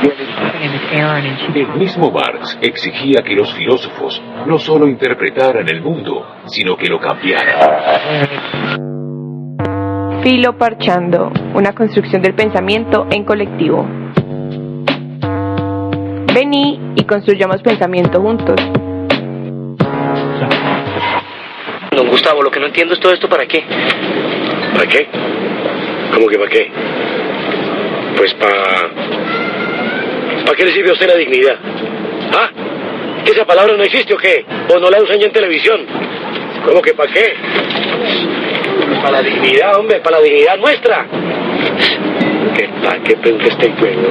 El mismo Marx exigía que los filósofos no solo interpretaran el mundo, sino que lo cambiaran. Filoparchando, una construcción del pensamiento en colectivo. Vení y construyamos pensamiento juntos. Don Gustavo, lo que no entiendo es todo esto, ¿para qué? ¿Para qué? ¿Cómo que para qué? Pues ¿para qué le sirve a usted la dignidad? ¿Ah? ¿Que esa palabra no existe o qué? ¿O no la usan ya en televisión? ¿Cómo que para qué? Para la dignidad, hombre, para la dignidad nuestra. ¿Qué pregunta este pueblo?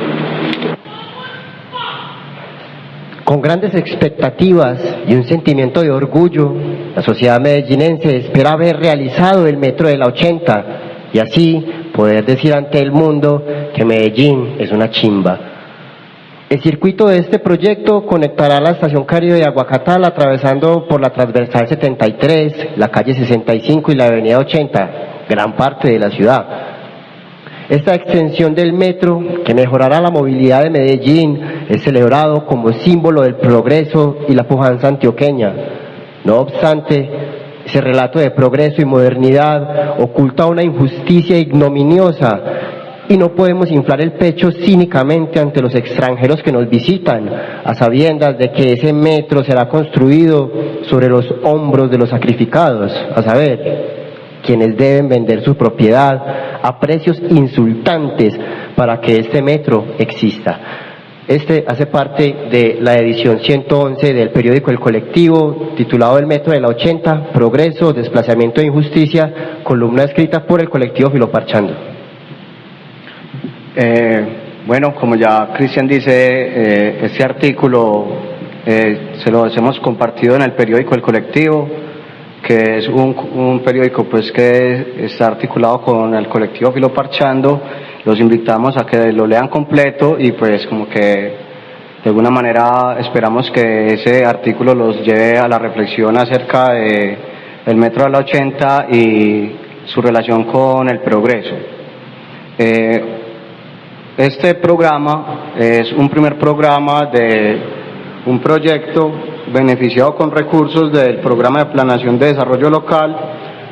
Con grandes expectativas y un sentimiento de orgullo, la sociedad medellinense espera haber realizado el metro de la 80 y así poder decir ante el mundo que Medellín es una chimba. El circuito de este proyecto conectará la estación Caribe de Aguacatal atravesando por la transversal 73, la calle 65 y la avenida 80, gran parte de la ciudad. Esta extensión del metro, que mejorará la movilidad de Medellín, es celebrado como símbolo del progreso y la pujanza antioqueña. No obstante, ese relato de progreso y modernidad oculta una injusticia ignominiosa y no podemos inflar el pecho cínicamente ante los extranjeros que nos visitan, a sabiendas de que ese metro será construido sobre los hombros de los sacrificados, a saber, quienes deben vender su propiedad a precios insultantes para que este metro exista. Este hace parte de la edición 111 del periódico El Colectivo, titulado El Metro de la 80, Progreso, Desplazamiento e Injusticia, columna escrita por el colectivo Filoparchando. Bueno, como ya Cristian dice, este artículo se lo hemos compartido en el periódico El Colectivo, que es un periódico pues que está articulado con el colectivo Filoparchando. Los invitamos a que lo lean completo y pues como que de alguna manera esperamos que ese artículo los lleve a la reflexión acerca de el metro de la 80 y su relación con el progreso. Este programa es un primer programa de un proyecto beneficiado con recursos del Programa de Planeación de Desarrollo Local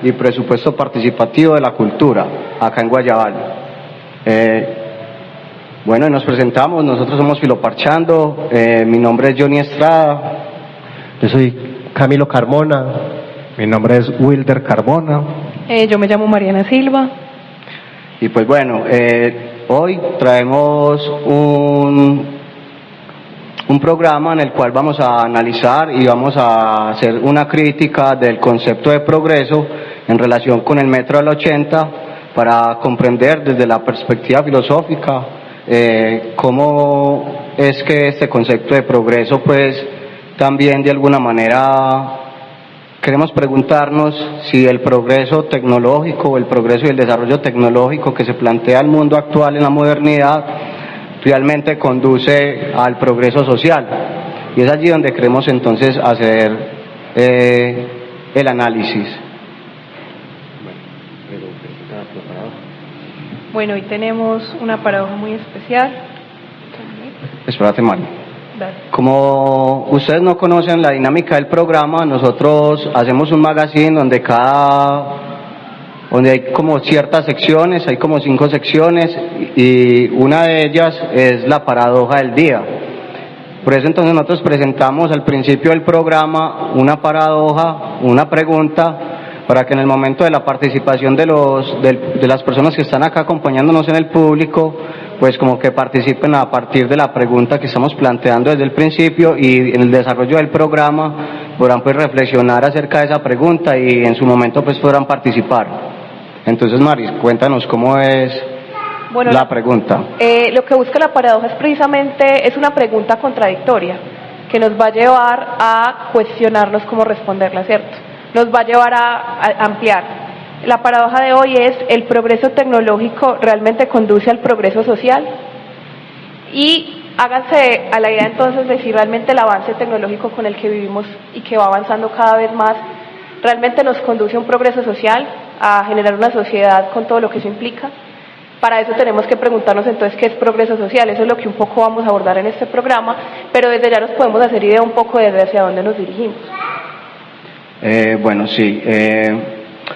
y Presupuesto Participativo de la Cultura, acá en Guayabal. Bueno, nos presentamos, nosotros somos Filoparchando, mi nombre es Johnny Estrada. Yo soy Camilo Carmona. Mi nombre es Wilder Carmona. Yo me llamo Mariana Silva. Y pues bueno, hoy traemos un programa en el cual vamos a analizar y vamos a hacer una crítica del concepto de progreso en relación con el metro de la 80 para comprender desde la perspectiva filosófica cómo es que este concepto de progreso pues también de alguna manera queremos preguntarnos si el progreso tecnológico, el progreso y el desarrollo tecnológico que se plantea el mundo actual en la modernidad realmente conduce al progreso social. Y es allí donde queremos entonces hacer el análisis. Bueno, hoy tenemos una paradoja muy especial. Espérate, Mario. Como ustedes no conocen la dinámica del programa, nosotros hacemos un magazine donde hay como ciertas secciones, hay como 5 secciones y una de ellas es la paradoja del día. Por eso entonces nosotros presentamos al principio del programa una paradoja, una pregunta, para que en el momento de la participación de las personas que están acá acompañándonos en el público, pues como que participen a partir de la pregunta que estamos planteando desde el principio y en el desarrollo del programa podrán pues reflexionar acerca de esa pregunta y en su momento pues podrán participar. Entonces, Maris, cuéntanos cómo es la pregunta. Lo que busca la paradoja es precisamente, es una pregunta contradictoria que nos va a llevar a cuestionarnos cómo responderla, ¿cierto? Nos va a llevar a ampliar. La paradoja de hoy es: ¿el progreso tecnológico realmente conduce al progreso social? Y háganse a la idea entonces de si realmente el avance tecnológico con el que vivimos y que va avanzando cada vez más realmente nos conduce a un progreso social, a generar una sociedad con todo lo que eso implica. Para eso tenemos que preguntarnos entonces qué es progreso social. Eso es lo que un poco vamos a abordar en este programa, pero desde ya nos podemos hacer idea un poco de hacia dónde nos dirigimos. Bueno, sí.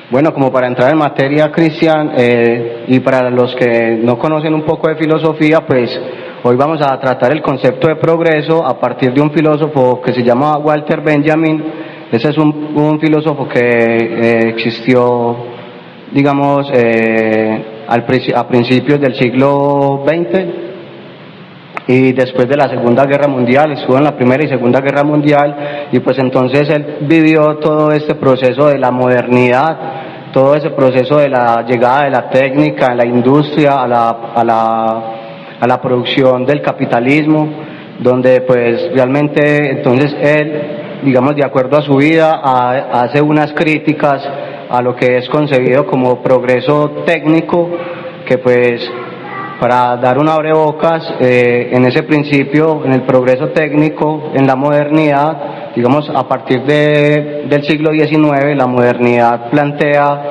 Bueno, como para entrar en materia, Cristian, y para los que no conocen un poco de filosofía, pues hoy vamos a tratar el concepto de progreso a partir de un filósofo que se llama Walter Benjamin. Ese es un filósofo que existió, digamos, a principios del siglo XX y después de la Segunda Guerra Mundial, estuvo en la Primera y Segunda Guerra Mundial, y pues entonces él vivió todo este proceso de la modernidad, todo ese proceso de la llegada de la técnica, la industria, a la producción del capitalismo, donde pues realmente entonces él, digamos, de acuerdo a su vida, hace unas críticas a lo que es concebido como progreso técnico, que pues para dar un abrebocas, en ese principio, en el progreso técnico, en la modernidad, digamos a partir del siglo XIX, la modernidad plantea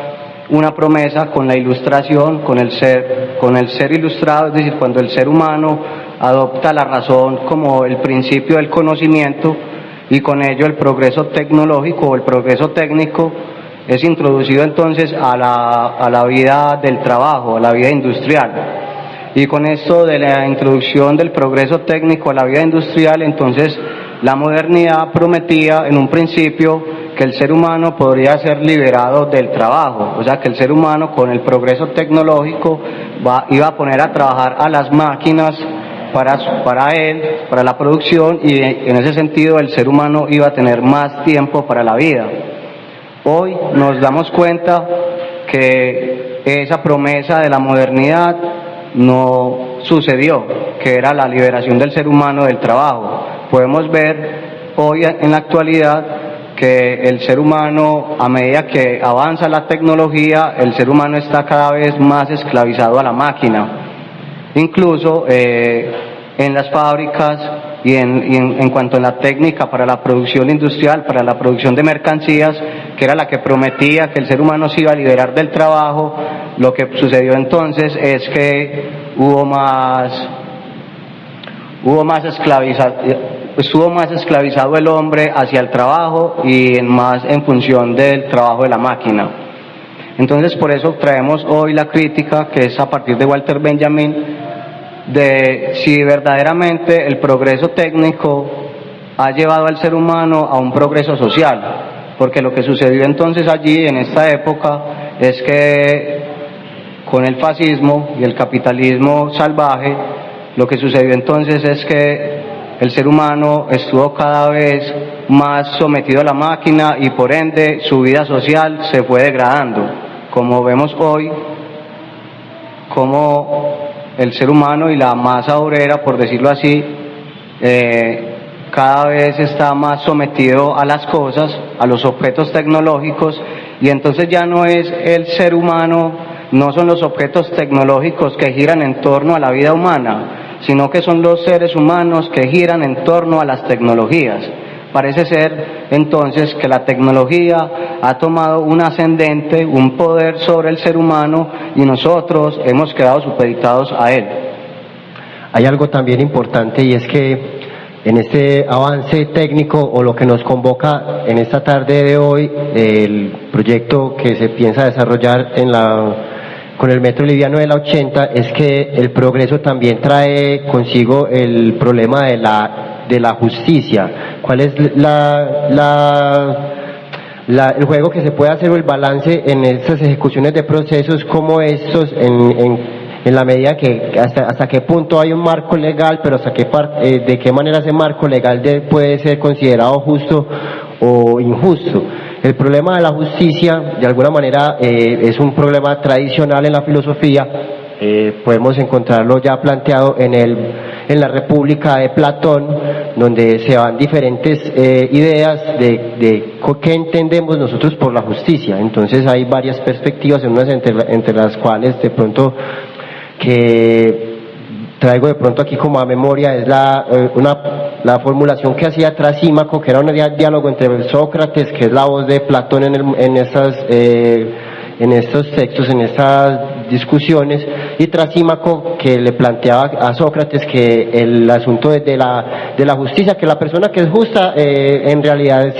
una promesa con la ilustración, con el ser ilustrado, es decir, cuando el ser humano adopta la razón como el principio del conocimiento, y con ello el progreso tecnológico o el progreso técnico es introducido entonces a la vida del trabajo, a la vida industrial. Y con esto de la introducción del progreso técnico a la vida industrial, entonces la modernidad prometía en un principio que el ser humano podría ser liberado del trabajo, o sea que el ser humano con el progreso tecnológico iba a poner a trabajar a las máquinas para él, para la producción, y en ese sentido el ser humano iba a tener más tiempo para la vida. Hoy nos damos cuenta que esa promesa de la modernidad no sucedió, que era la liberación del ser humano del trabajo. Podemos ver hoy en la actualidad que el ser humano, a medida que avanza la tecnología, el ser humano está cada vez más esclavizado a la máquina. Incluso en las fábricas y en cuanto a la técnica para la producción industrial, para la producción de mercancías, que era la que prometía que el ser humano se iba a liberar del trabajo, lo que sucedió entonces es que estuvo más esclavizado el hombre hacia el trabajo y más en función del trabajo de la máquina. Entonces por eso traemos hoy la crítica, que es a partir de Walter Benjamin, de si verdaderamente el progreso técnico ha llevado al ser humano a un progreso social, porque lo que sucedió entonces allí en esta época es que con el fascismo y el capitalismo salvaje, lo que sucedió entonces es que el ser humano estuvo cada vez más sometido a la máquina y por ende su vida social se fue degradando, como vemos hoy, como el ser humano y la masa obrera, por decirlo así, cada vez está más sometido a las cosas, a los objetos tecnológicos, y entonces ya no es el ser humano, no son los objetos tecnológicos que giran en torno a la vida humana, sino que son los seres humanos que giran en torno a las tecnologías. Parece ser entonces que la tecnología ha tomado un ascendente, un poder sobre el ser humano, y nosotros hemos quedado supeditados a él. Hay algo también importante, y es que en este avance técnico, o lo que nos convoca en esta tarde de hoy, el proyecto que se piensa desarrollar con el metro liviano de la 80, es que el progreso también trae consigo el problema de la justicia. ¿Cuál es el juego que se puede hacer, o el balance en estas ejecuciones de procesos como estos, en la medida que hasta qué punto hay un marco legal, pero de qué manera ese marco legal puede ser considerado justo o injusto? El problema de la justicia, de alguna manera, es un problema tradicional en la filosofía. Podemos encontrarlo ya planteado en la República de Platón, donde se van diferentes ideas de qué entendemos nosotros por la justicia. Entonces hay varias perspectivas, unas entre las cuales de pronto que traigo de pronto aquí como a memoria es la formulación que hacía Trasímaco, que era un diálogo entre Sócrates, que es la voz de Platón en estos textos, en estas discusiones, y Trasímaco, que le planteaba a Sócrates que el asunto de la justicia, que la persona que es justa en realidad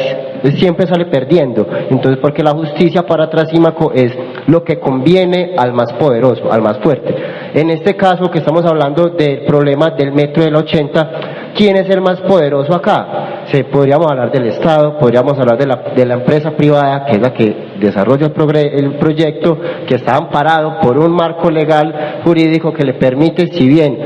siempre sale perdiendo. Entonces, porque la justicia para Trasímaco es lo que conviene al más poderoso, al más fuerte. En este caso que estamos hablando del problema del metro del 80, ¿quién es el más poderoso acá? Podríamos hablar del Estado, podríamos hablar de la empresa privada, que es la que desarrolla el proyecto, que está amparado por un marco legal jurídico que le permite, si bien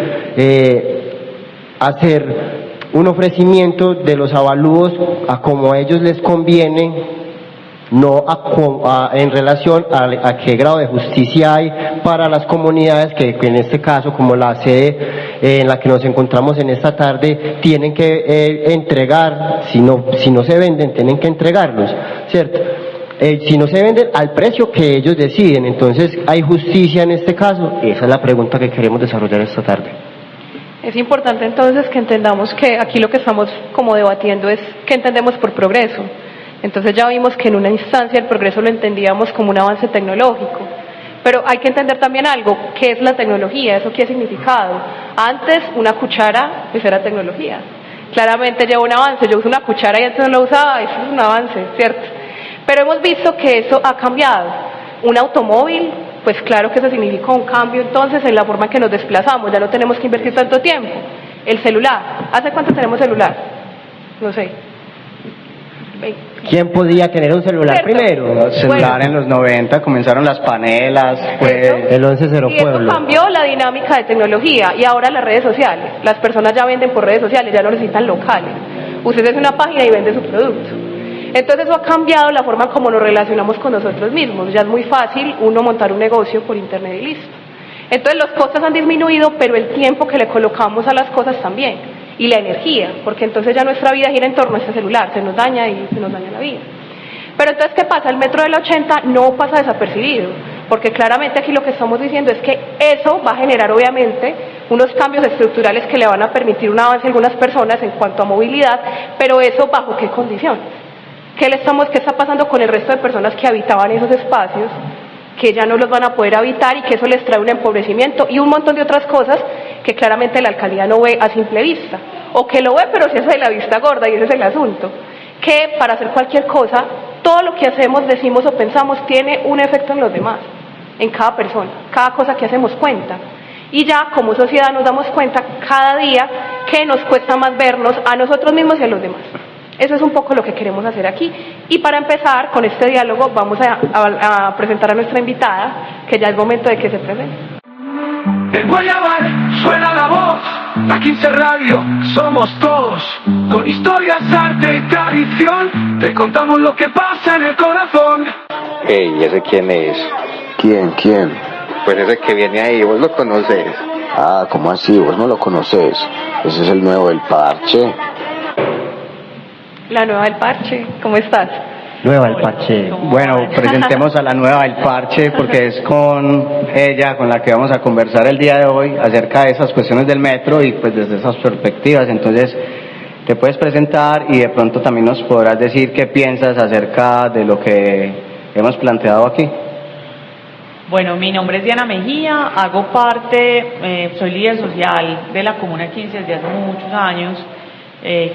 hacer un ofrecimiento de los avalúos a como a ellos les conviene, no en relación a qué grado de justicia hay para las comunidades que en este caso, como la sede en la que nos encontramos en esta tarde, tienen que entregar, si no se venden, tienen que entregarlos, ¿cierto? Si no se venden al precio que ellos deciden, entonces ¿hay justicia en este caso? Esa es la pregunta que queremos desarrollar esta tarde. Es importante entonces que entendamos que aquí lo que estamos como debatiendo es qué entendemos por progreso. Entonces ya vimos que en una instancia el progreso lo entendíamos como un avance tecnológico, pero hay que entender también algo, ¿qué es la tecnología? ¿Eso qué ha significado? Antes una cuchara pues era tecnología, claramente lleva un avance, yo uso una cuchara y antes no la usaba, eso es un avance, ¿cierto? Pero hemos visto que eso ha cambiado. Un automóvil, pues claro que eso significó un cambio entonces en la forma en que nos desplazamos, ya no tenemos que invertir tanto tiempo. El celular, ¿hace cuánto tenemos celular? No sé. ¿Quién podía tener un celular primero? El celular en los 90, comenzaron las panelas, el 11-0 y Pueblo. eso cambió la dinámica de tecnología, y ahora las redes sociales. Las personas ya venden por redes sociales, ya no necesitan locales. Usted hace una página y vende su producto. Entonces eso ha cambiado la forma como nos relacionamos con nosotros mismos. Ya es muy fácil uno montar un negocio por internet y listo. Entonces los costos han disminuido, pero el tiempo que le colocamos a las cosas también. Y la energía, porque entonces ya nuestra vida gira en torno a este celular, se nos daña y se nos daña la vida. Pero entonces, ¿qué pasa? El metro del 80 no pasa desapercibido, porque claramente aquí lo que estamos diciendo es que eso va a generar obviamente unos cambios estructurales que le van a permitir un avance a algunas personas en cuanto a movilidad, pero eso ¿bajo qué condiciones? ¿Qué está pasando con el resto de personas que habitaban esos espacios, que ya no los van a poder habitar y que eso les trae un empobrecimiento y un montón de otras cosas que claramente la alcaldía no ve a simple vista, o que lo ve pero se hace de la vista gorda, y ese es el asunto, que para hacer cualquier cosa, todo lo que hacemos, decimos o pensamos tiene un efecto en los demás, en cada persona, cada cosa que hacemos cuenta, y ya como sociedad nos damos cuenta cada día que nos cuesta más vernos a nosotros mismos y a los demás. Eso es un poco lo que queremos hacer aquí. Y para empezar con este diálogo vamos a presentar a nuestra invitada, que ya es momento de que se presente. En Guayabal suena la voz, aquí en Radio somos todos, con historias, arte y tradición, te contamos lo que pasa en el corazón. Hey, ¿ese quién es? ¿Quién? Pues ese que viene ahí, ¿vos lo conoces? Ah, ¿cómo así? ¿Vos no lo conoces? Ese es el nuevo del parche. La nueva del parche, ¿cómo estás? Nueva del parche. Bueno, presentemos a la nueva del parche porque es con ella con la que vamos a conversar el día de hoy acerca de esas cuestiones del metro y pues desde esas perspectivas. Entonces, te puedes presentar y de pronto también nos podrás decir qué piensas acerca de lo que hemos planteado aquí. Bueno, mi nombre es Diana Mejía, hago parte, soy líder social de la Comuna 15 desde hace muchos años.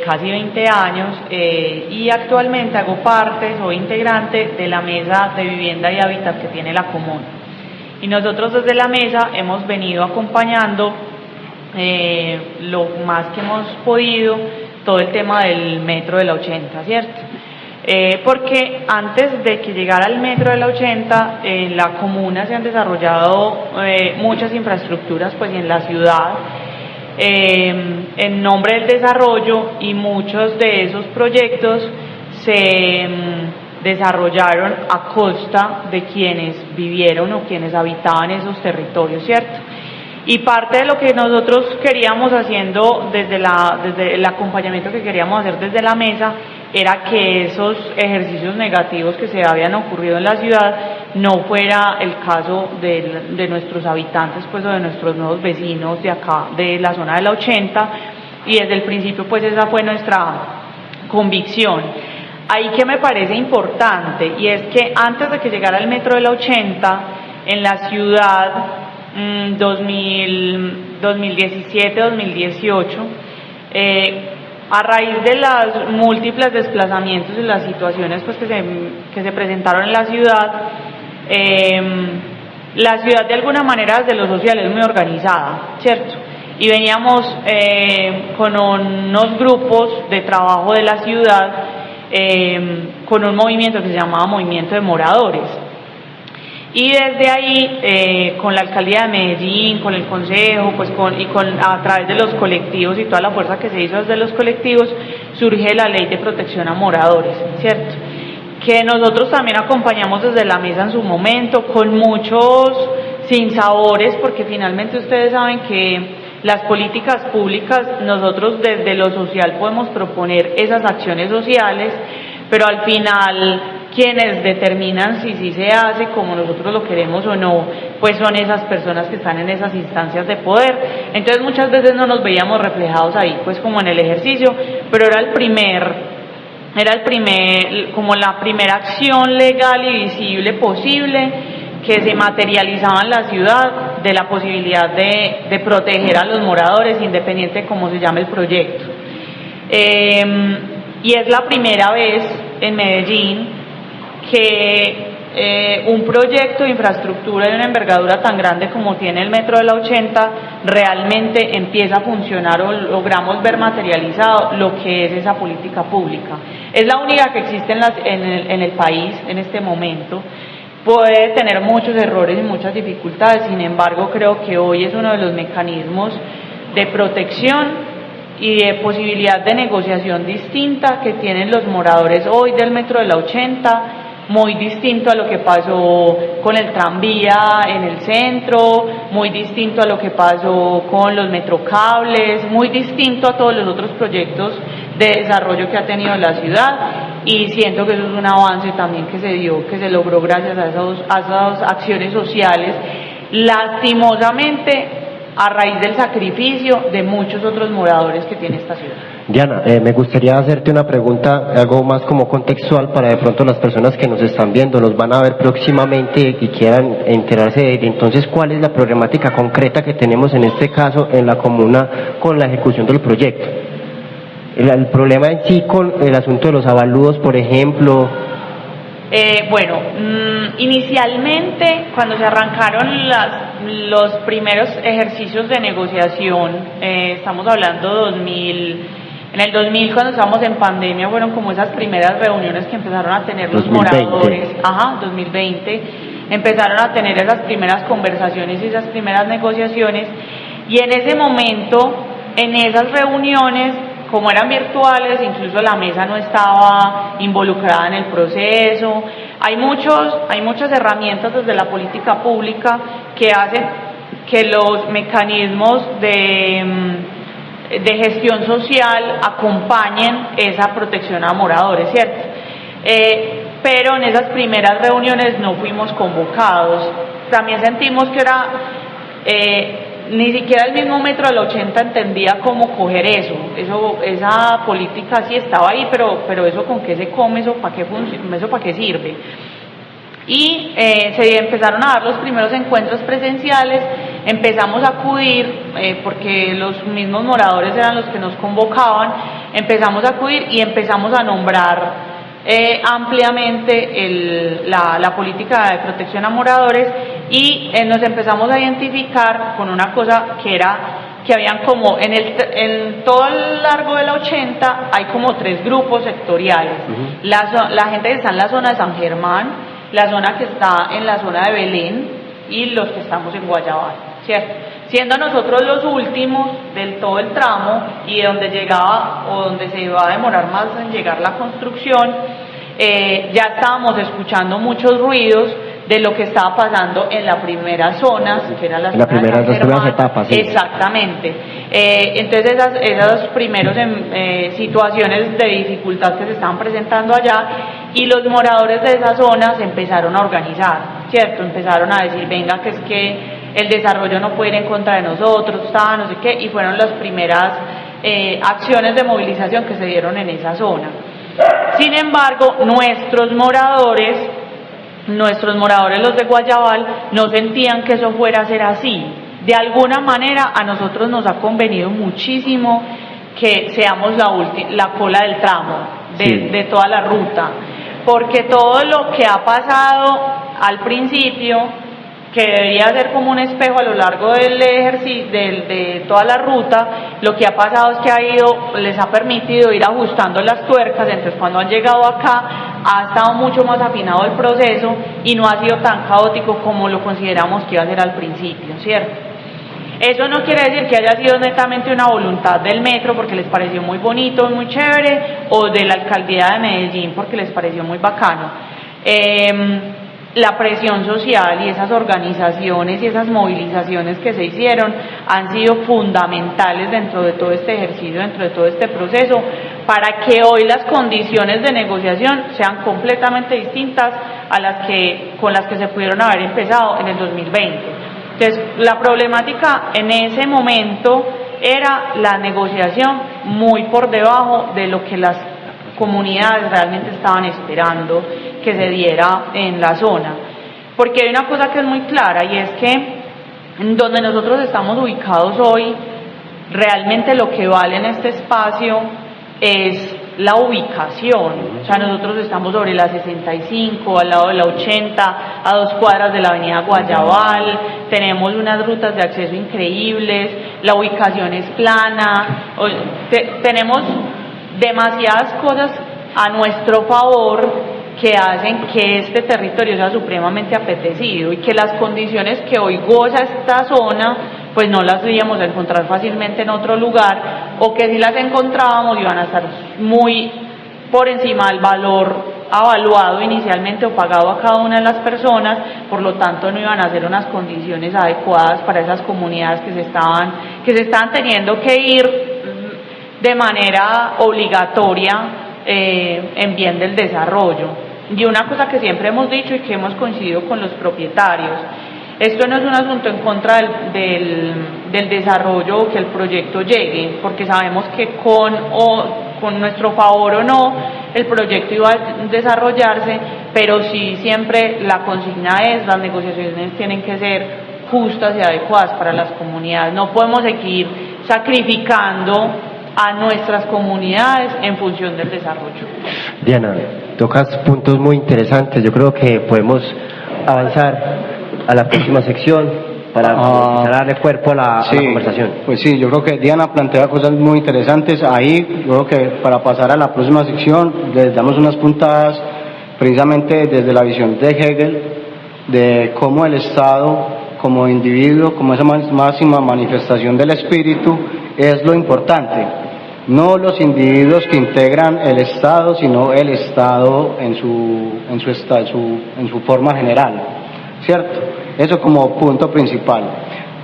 Casi 20 años y actualmente hago parte, soy integrante de la mesa de vivienda y hábitat que tiene la comuna. Y nosotros desde la mesa hemos venido acompañando lo más que hemos podido todo el tema del metro de la 80, ¿cierto? Porque antes de que llegara el metro de la 80, en la comuna se han desarrollado muchas infraestructuras pues en la ciudad, en nombre del desarrollo, y muchos de esos proyectos se desarrollaron a costa de quienes vivieron o quienes habitaban esos territorios, ¿cierto? Y parte de lo que nosotros queríamos haciendo desde el acompañamiento que queríamos hacer desde la mesa era que esos ejercicios negativos que se habían ocurrido en la ciudad no fuera el caso de nuestros habitantes pues, o de nuestros nuevos vecinos de acá, de la zona de la 80, y desde el principio pues esa fue nuestra convicción. Ahí que me parece importante, y es que antes de que llegara el metro de la 80, en la ciudad 2017-2018, a raíz de los múltiples desplazamientos y las situaciones pues, que se presentaron en la ciudad de alguna manera desde lo social es muy organizada, ¿cierto? Y veníamos con unos grupos de trabajo de la ciudad, con un movimiento que se llamaba Movimiento de Moradores. Y desde ahí, con la alcaldía de Medellín, con el consejo, pues a través de los colectivos y toda la fuerza que se hizo desde los colectivos, surge la ley de protección a moradores, ¿cierto? Que nosotros también acompañamos desde la mesa en su momento, con muchos sinsabores, porque finalmente ustedes saben que las políticas públicas, nosotros desde lo social podemos proponer esas acciones sociales, pero al final quienes determinan si sí se hace como nosotros lo queremos o no, pues son esas personas que están en esas instancias de poder. Entonces muchas veces no nos veíamos reflejados ahí, pues como en el ejercicio, pero era como la primera acción legal y visible posible que se materializaba en la ciudad de la posibilidad de proteger a los moradores, independiente de cómo se llame el proyecto. Y es la primera vez en Medellín que un proyecto de infraestructura de una envergadura tan grande como tiene el Metro de la 80 realmente empieza a funcionar o logramos ver materializado lo que es esa política pública. Es la única que existe en el país en este momento. Puede tener muchos errores y muchas dificultades, sin embargo creo que hoy es uno de los mecanismos de protección y de posibilidad de negociación distinta que tienen los moradores hoy del Metro de la 80, muy distinto a lo que pasó con el tranvía en el centro, muy distinto a lo que pasó con los metrocables, muy distinto a todos los otros proyectos de desarrollo que ha tenido la ciudad, y siento que eso es un avance también que se logró gracias a esas acciones sociales, lastimosamente a raíz del sacrificio de muchos otros moradores que tiene esta ciudad. Diana, me gustaría hacerte una pregunta, algo más como contextual, para de pronto las personas que nos están viendo, nos van a ver próximamente y quieran enterarse de entonces cuál es la problemática concreta que tenemos en este caso en la comuna con la ejecución del proyecto. El problema en sí con el asunto de los avalúos, por ejemplo. Inicialmente, cuando se arrancaron los primeros ejercicios de negociación, estamos hablando en el 2000, cuando estábamos en pandemia, fueron como esas primeras reuniones que empezaron a tener los 2020. moradores, 2020, empezaron a tener esas primeras conversaciones y esas primeras negociaciones, y en ese momento, en esas reuniones, como eran virtuales, incluso la mesa no estaba involucrada en el proceso. Hay muchas herramientas desde la política pública que hacen que los mecanismos de gestión social acompañen esa protección a moradores, ¿cierto? Pero en esas primeras reuniones no fuimos convocados. También sentimos que ni siquiera el mismo Metro del 80 entendía cómo coger esa política sí estaba ahí, pero eso con qué se come, eso para qué sirve. Y se empezaron a dar los primeros encuentros presenciales, empezamos a acudir, porque los mismos moradores eran los que nos convocaban, empezamos a acudir y empezamos a nombrar ampliamente la política de protección a moradores, y nos empezamos a identificar con una cosa que era que habían como en todo el largo de la 80 hay como 3 grupos sectoriales. La gente que está en la zona de San Germán, la zona que está en la zona de Belén y los que estamos en Guayabal, ¿cierto? Siendo nosotros los últimos del todo el tramo y donde llegaba o donde se iba a demorar más en llegar la construcción, ya estábamos escuchando muchos ruidos de lo que estaba pasando en la primera zona, que era las primeras etapas. Sí. Exactamente. Entonces esas primeras situaciones de dificultad que se estaban presentando allá, y los moradores de esa zona se empezaron a organizar, ¿cierto? Empezaron a decir, venga, que es que el desarrollo no puede ir en contra de nosotros, no sé qué, y fueron las primeras acciones de movilización que se dieron en esa zona. Sin embargo, nuestros moradores nuestros moradores, los de Guayabal, no sentían que eso fuera a ser así. De alguna manera a nosotros nos ha convenido muchísimo que seamos la cola del tramo de toda la ruta, porque todo lo que ha pasado al principio, que debería ser como un espejo a lo largo del ejercicio de toda la ruta, lo que ha pasado es que les ha permitido ir ajustando las tuercas. Entonces cuando han llegado acá ha estado mucho más afinado el proceso y no ha sido tan caótico como lo consideramos que iba a ser al principio, ¿cierto? Eso no quiere decir que haya sido netamente una voluntad del metro porque les pareció muy bonito, muy chévere, o de la alcaldía de Medellín porque les pareció muy bacano. La presión social y esas organizaciones y esas movilizaciones que se hicieron han sido fundamentales dentro de todo este ejercicio, dentro de todo este proceso, para que hoy las condiciones de negociación sean completamente distintas a con las que se pudieron haber empezado en el 2020. Entonces, la problemática en ese momento era la negociación muy por debajo de lo que las comunidades realmente estaban esperando que se diera en la zona. Porque hay una cosa que es muy clara, y es que donde nosotros estamos ubicados hoy, realmente lo que vale en este espacio es la ubicación. O sea, nosotros estamos sobre la 65, al lado de la 80, a 2 cuadras de la avenida Guayabal, tenemos unas rutas de acceso increíbles, la ubicación es plana, tenemos demasiadas cosas a nuestro favor que hacen que este territorio sea supremamente apetecido y que las condiciones que hoy goza esta zona pues no las íbamos a encontrar fácilmente en otro lugar, o que si las encontrábamos iban a estar muy por encima del valor avaluado inicialmente o pagado a cada una de las personas, por lo tanto no iban a ser unas condiciones adecuadas para esas comunidades que se estaban teniendo que ir de manera obligatoria en bien del desarrollo. Y una cosa que siempre hemos dicho y que hemos coincidido con los propietarios: esto no es un asunto en contra del desarrollo o que el proyecto llegue, porque sabemos que con nuestro favor o no el proyecto iba a desarrollarse, pero sí siempre la consigna es: las negociaciones tienen que ser justas y adecuadas para las comunidades. No podemos seguir sacrificando a nuestras comunidades en función del desarrollo. Diana, tocas puntos muy interesantes. Yo creo que podemos avanzar a la próxima sección para darle cuerpo a la conversación. Pues sí, yo creo que Diana plantea cosas muy interesantes. Ahí yo creo que para pasar a la próxima sección les damos unas puntadas precisamente desde la visión de Hegel, de cómo el Estado como individuo, como esa máxima manifestación del espíritu, es lo importante. No los individuos que integran el Estado, sino el Estado en su forma general, ¿cierto? Eso como punto principal.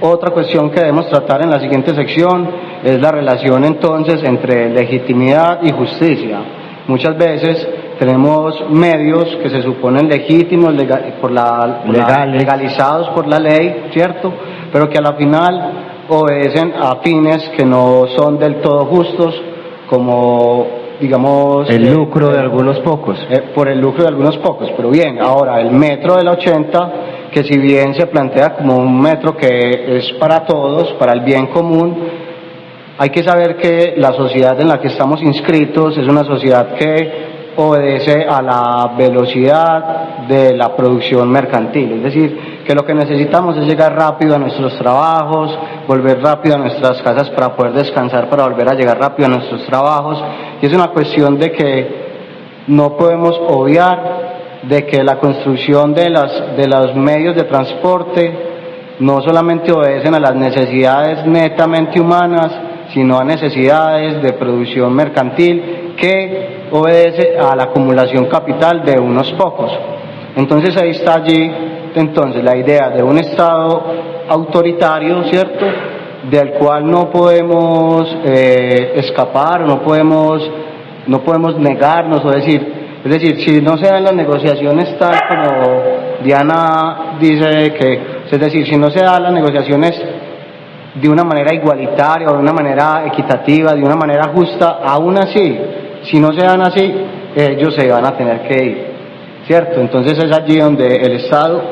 Otra cuestión que debemos tratar en la siguiente sección es la relación entonces entre legitimidad y justicia. Muchas veces tenemos medios que se suponen legítimos, legalizados por la ley, ¿cierto? Pero que a la final obedecen a fines que no son del todo justos, como digamos el lucro de algunos pocos, por el lucro de algunos pocos. Pero bien, ahora el metro de la 80, que si bien se plantea como un metro que es para todos, para el bien común, hay que saber que la sociedad en la que estamos inscritos es una sociedad que obedece a la velocidad de la producción mercantil, es decir, que lo que necesitamos es llegar rápido a nuestros trabajos, volver rápido a nuestras casas para poder descansar, para volver a llegar rápido a nuestros trabajos, y es una cuestión de que no podemos obviar de que la construcción de los medios de transporte no solamente obedecen a las necesidades netamente humanas, sino a necesidades de producción mercantil que obedece a la acumulación capital de unos pocos. Entonces ahí está allí entonces la idea de un Estado autoritario, ¿cierto?, del cual no podemos escapar, no podemos negarnos o decir, es decir, si no se dan las negociaciones tal como Diana dice que, es decir, si no se dan las negociaciones de una manera igualitaria, de una manera equitativa, de una manera justa, aún así, si no se dan así, ellos se van a tener que ir, ¿cierto? Entonces es allí donde el Estado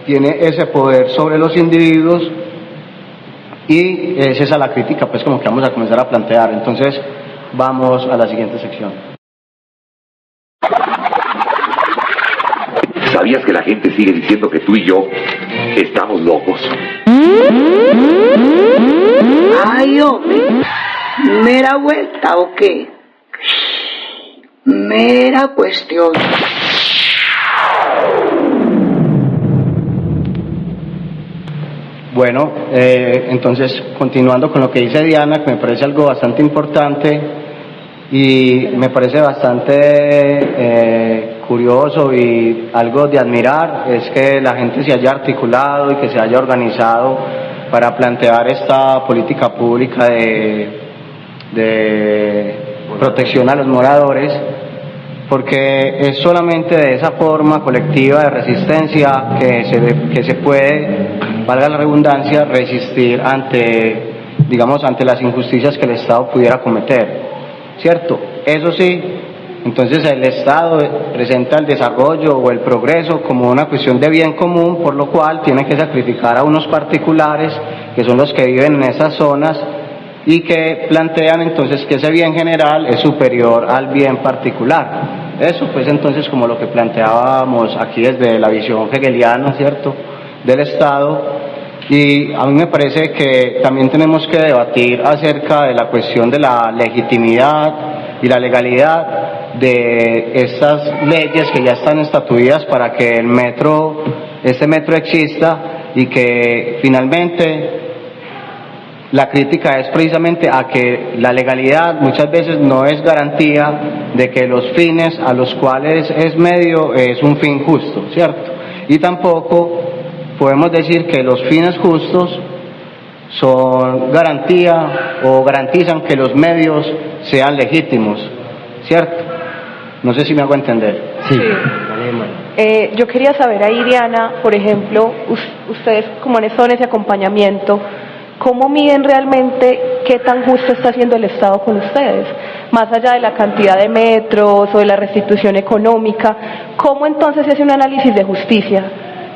tiene ese poder sobre los individuos y es esa la crítica pues como que vamos a comenzar a plantear. Entonces vamos a la siguiente sección. ¿Sabías que la gente sigue diciendo que tú y yo estamos locos? Ay, hombre, ¿mera vuelta o qué? Mera cuestión. Bueno, entonces continuando con lo que dice Diana, que me parece algo bastante importante y me parece bastante curioso y algo de admirar, es que la gente se haya articulado y que se haya organizado para plantear esta política pública de protección a los moradores, porque es solamente de esa forma colectiva de resistencia que se puede, valga la redundancia, resistir ante, digamos, ante las injusticias que el Estado pudiera cometer, ¿cierto? Eso sí, entonces el Estado presenta el desarrollo o el progreso como una cuestión de bien común, por lo cual tiene que sacrificar a unos particulares que son los que viven en esas zonas y que plantean entonces que ese bien general es superior al bien particular. Eso pues entonces como lo que planteábamos aquí desde la visión hegeliana, ¿cierto?, del Estado. Y a mí me parece que también tenemos que debatir acerca de la cuestión de la legitimidad y la legalidad de estas leyes que ya están estatuidas para que este metro exista, y que finalmente la crítica es precisamente a que la legalidad muchas veces no es garantía de que los fines a los cuales es medio es un fin justo, ¿cierto? Y tampoco podemos decir que los fines justos son garantía o garantizan que los medios sean legítimos, ¿cierto? No sé si me hago entender. Sí. Yo quería saber ahí, Diana, por ejemplo, ustedes como son ese acompañamiento, ¿cómo miden realmente qué tan justo está haciendo el Estado con ustedes? Más allá de la cantidad de metros o de la restitución económica, ¿cómo entonces se hace un análisis de justicia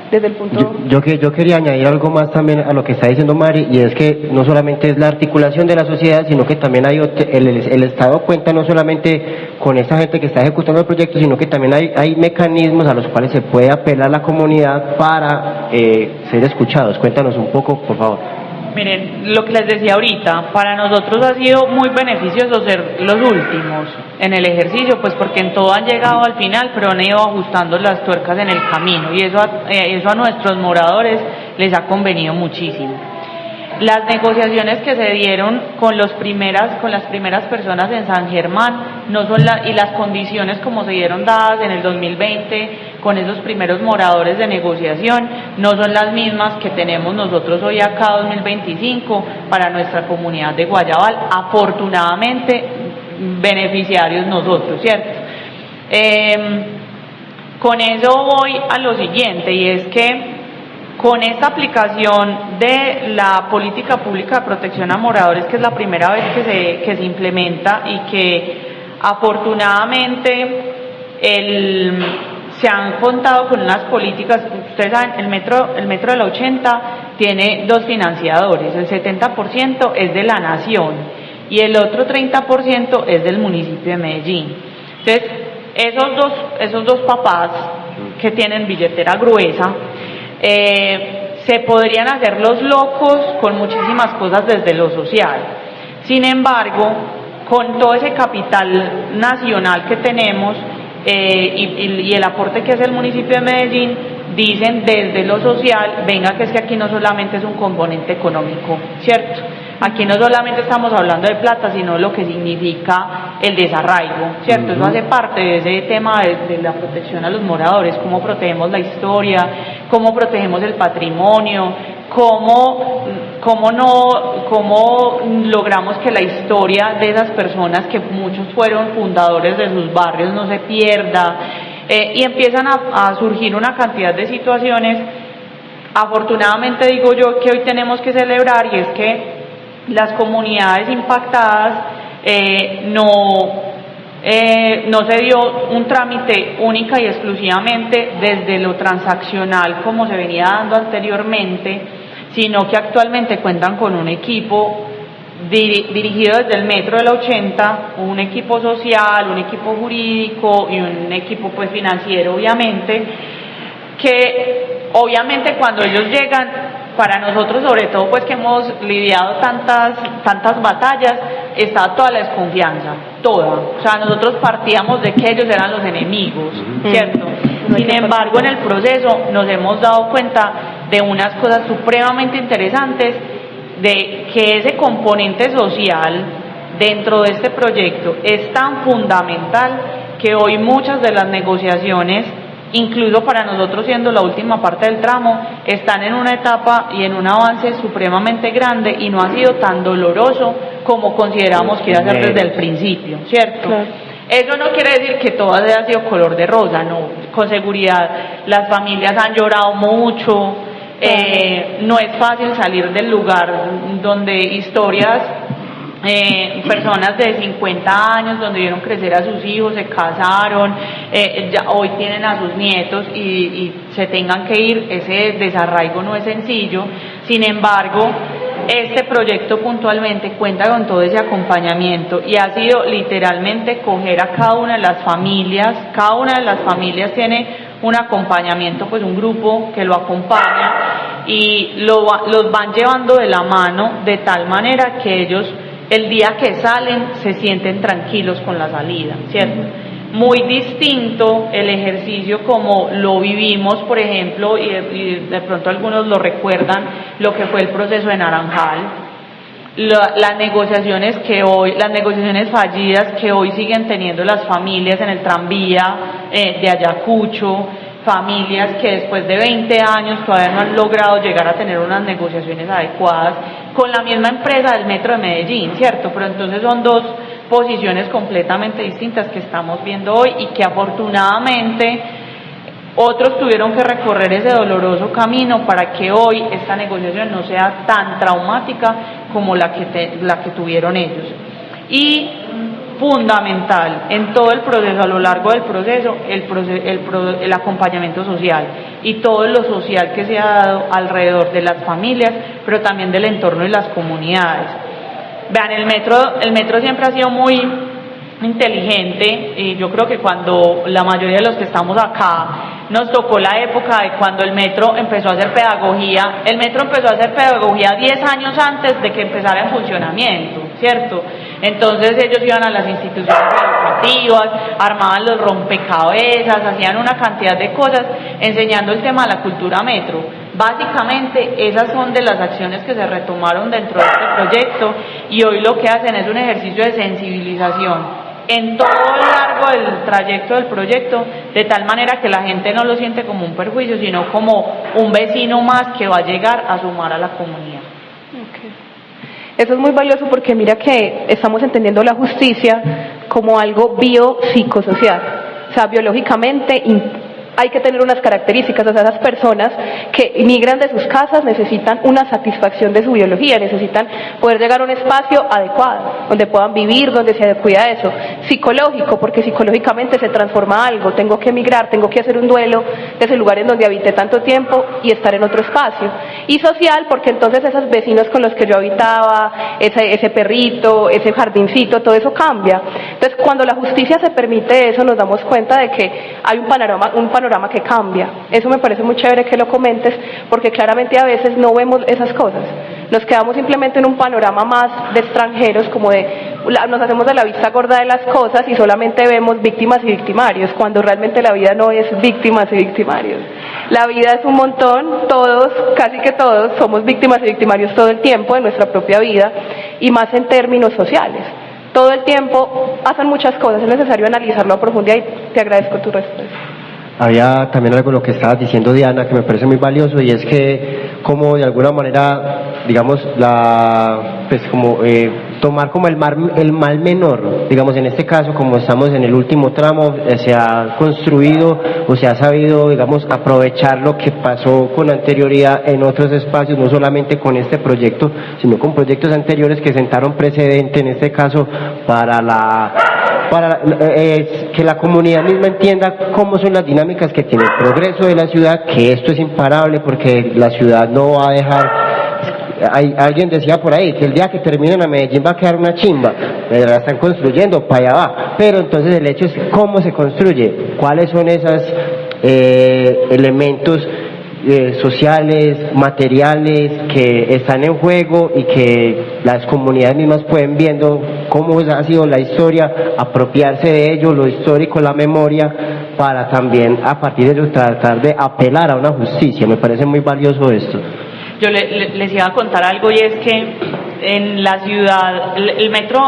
desde el punto? Yo quería añadir algo más también a lo que está diciendo Mari, y es que no solamente es la articulación de la sociedad, sino que también hay el Estado cuenta no solamente con esa gente que está ejecutando el proyecto, sino que también hay mecanismos a los cuales se puede apelar a la comunidad para ser escuchados. Cuéntanos un poco, por favor. Miren, lo que les decía ahorita, para nosotros ha sido muy beneficioso ser los últimos en el ejercicio, pues porque en todo han llegado al final, pero han ido ajustando las tuercas en el camino, y eso a nuestros moradores les ha convenido muchísimo. Las negociaciones que se dieron con las primeras personas en San Germán no son y las condiciones como se dieron dadas en el 2020 con esos primeros moradores de negociación no son las mismas que tenemos nosotros hoy acá 2025 para nuestra comunidad de Guayabal, afortunadamente beneficiarios nosotros, ¿cierto? Con eso voy a lo siguiente, y es que con esta aplicación de la política pública de protección a moradores, que es la primera vez que se implementa y que afortunadamente se han contado con unas políticas, ustedes saben, el metro de la 80 tiene dos financiadores, el 70% es de la nación y el otro 30% es del municipio de Medellín. Entonces, esos dos papás que tienen billetera gruesa, se podrían hacer los locos con muchísimas cosas desde lo social. Sin embargo, con todo ese capital nacional que tenemos y el aporte que hace el municipio de Medellín, dicen desde lo social, venga, que es que aquí no solamente es un componente económico, ¿cierto? Aquí no solamente estamos hablando de plata, sino lo que significa el desarraigo, ¿cierto? Eso hace parte de ese tema de la protección a los moradores, cómo protegemos la historia, cómo protegemos el patrimonio, cómo logramos que la historia de esas personas, que muchos fueron fundadores de sus barrios, no se pierda, y empiezan a surgir una cantidad de situaciones. Afortunadamente digo yo que hoy tenemos que celebrar, y es que las comunidades impactadas no se dio un trámite única y exclusivamente desde lo transaccional como se venía dando anteriormente, sino que actualmente cuentan con un equipo dirigido desde el Metro de la 80, un equipo social, un equipo jurídico y un equipo pues financiero obviamente, que obviamente cuando ellos llegan, para nosotros sobre todo pues que hemos lidiado tantas batallas, está toda la desconfianza, toda, o sea nosotros partíamos de que ellos eran los enemigos, ¿cierto? Sin embargo en el proceso nos hemos dado cuenta de unas cosas supremamente interesantes, de que ese componente social dentro de este proyecto es tan fundamental que hoy muchas de las negociaciones, incluso para nosotros siendo la última parte del tramo, están en una etapa y en un avance supremamente grande y no ha sido tan doloroso como consideramos que iba a ser desde el principio, ¿cierto? Claro. Eso no quiere decir que todo haya sido color de rosa, no, con seguridad las familias han llorado mucho, no es fácil salir del lugar donde historias, personas de 50 años donde vieron crecer a sus hijos, se casaron, ya hoy tienen a sus nietos y se tengan que ir, ese desarraigo no es sencillo. Sin embargo, este proyecto puntualmente cuenta con todo ese acompañamiento y ha sido literalmente coger a cada una de las familias tiene un acompañamiento, pues un grupo que lo acompaña y los van llevando de la mano de tal manera que ellos el día que salen se sienten tranquilos con la salida, ¿cierto? Muy distinto el ejercicio como lo vivimos, por ejemplo, y de pronto algunos lo recuerdan, lo que fue el proceso de Naranjal, las negociaciones fallidas que hoy siguen teniendo las familias en el tranvía de Ayacucho, familias que después de 20 años todavía no han logrado llegar a tener unas negociaciones adecuadas con la misma empresa del Metro de Medellín, ¿cierto? Pero entonces son dos posiciones completamente distintas que estamos viendo hoy y que afortunadamente otros tuvieron que recorrer ese doloroso camino para que hoy esta negociación no sea tan traumática como la que tuvieron ellos. Y fundamental en todo el proceso, a lo largo del proceso, el acompañamiento social y todo lo social que se ha dado alrededor de las familias, pero también del entorno y las comunidades. Vean, el metro siempre ha sido muy inteligente y yo creo que cuando la mayoría de los que estamos acá nos tocó la época de cuando el metro empezó a hacer pedagogía, 10 años antes de que empezara en funcionamiento, ¿cierto? Entonces ellos iban a las instituciones educativas, armaban los rompecabezas, hacían una cantidad de cosas enseñando el tema de la cultura metro. Básicamente esas son de las acciones que se retomaron dentro de este proyecto y hoy lo que hacen es un ejercicio de sensibilización en todo lo largo del trayecto del proyecto, de tal manera que la gente no lo siente como un perjuicio, sino como un vecino más que va a llegar a sumar a la comunidad. Okay. Eso es muy valioso porque mira que estamos entendiendo la justicia como algo biopsicosocial, o sea, biológicamente hay que tener unas características, o sea, esas personas que emigran de sus casas necesitan una satisfacción de su biología, necesitan poder llegar a un espacio adecuado, donde puedan vivir, donde se adecue a eso. Psicológico, porque psicológicamente se transforma algo, tengo que emigrar, tengo que hacer un duelo de ese lugar en donde habité tanto tiempo y estar en otro espacio. Y social, porque entonces esos vecinos con los que yo habitaba, ese perrito, ese jardincito, todo eso cambia. Entonces, cuando la justicia se permite eso, nos damos cuenta de que hay un panorama que cambia. Eso me parece muy chévere que lo comentes, porque claramente a veces no vemos esas cosas. Nos quedamos simplemente en un panorama más de extranjeros, como nos hacemos de la vista gorda de las cosas y solamente vemos víctimas y victimarios, cuando realmente la vida no es víctimas y victimarios. La vida es un montón, todos, casi que todos, somos víctimas y victimarios todo el tiempo de nuestra propia vida, y más en términos sociales. Todo el tiempo pasan muchas cosas, es necesario analizarlo a profundidad y te agradezco tu respuesta. Había también algo de lo que estabas diciendo, Diana, que me parece muy valioso, y es que como de alguna manera, digamos, tomar como el mal menor, digamos, en este caso, como estamos en el último tramo, se ha construido o se ha sabido, digamos, aprovechar lo que pasó con anterioridad en otros espacios, no solamente con este proyecto, sino con proyectos anteriores que sentaron precedente, en este caso, para para que la comunidad misma entienda cómo son las dinámicas que tiene el progreso de la ciudad, que esto es imparable porque la ciudad no va a dejar. Alguien decía por ahí que el día que terminen a Medellín va a quedar una chimba, la están construyendo, para allá va, pero entonces el hecho es cómo se construye, cuáles son esos elementos sociales, materiales que están en juego y que las comunidades mismas pueden viendo cómo ha sido la historia, apropiarse de ello, lo histórico, la memoria, para también a partir de ello tratar de apelar a una justicia. Me parece muy valioso esto. Yo les iba a contar algo, y es que en la ciudad, el metro,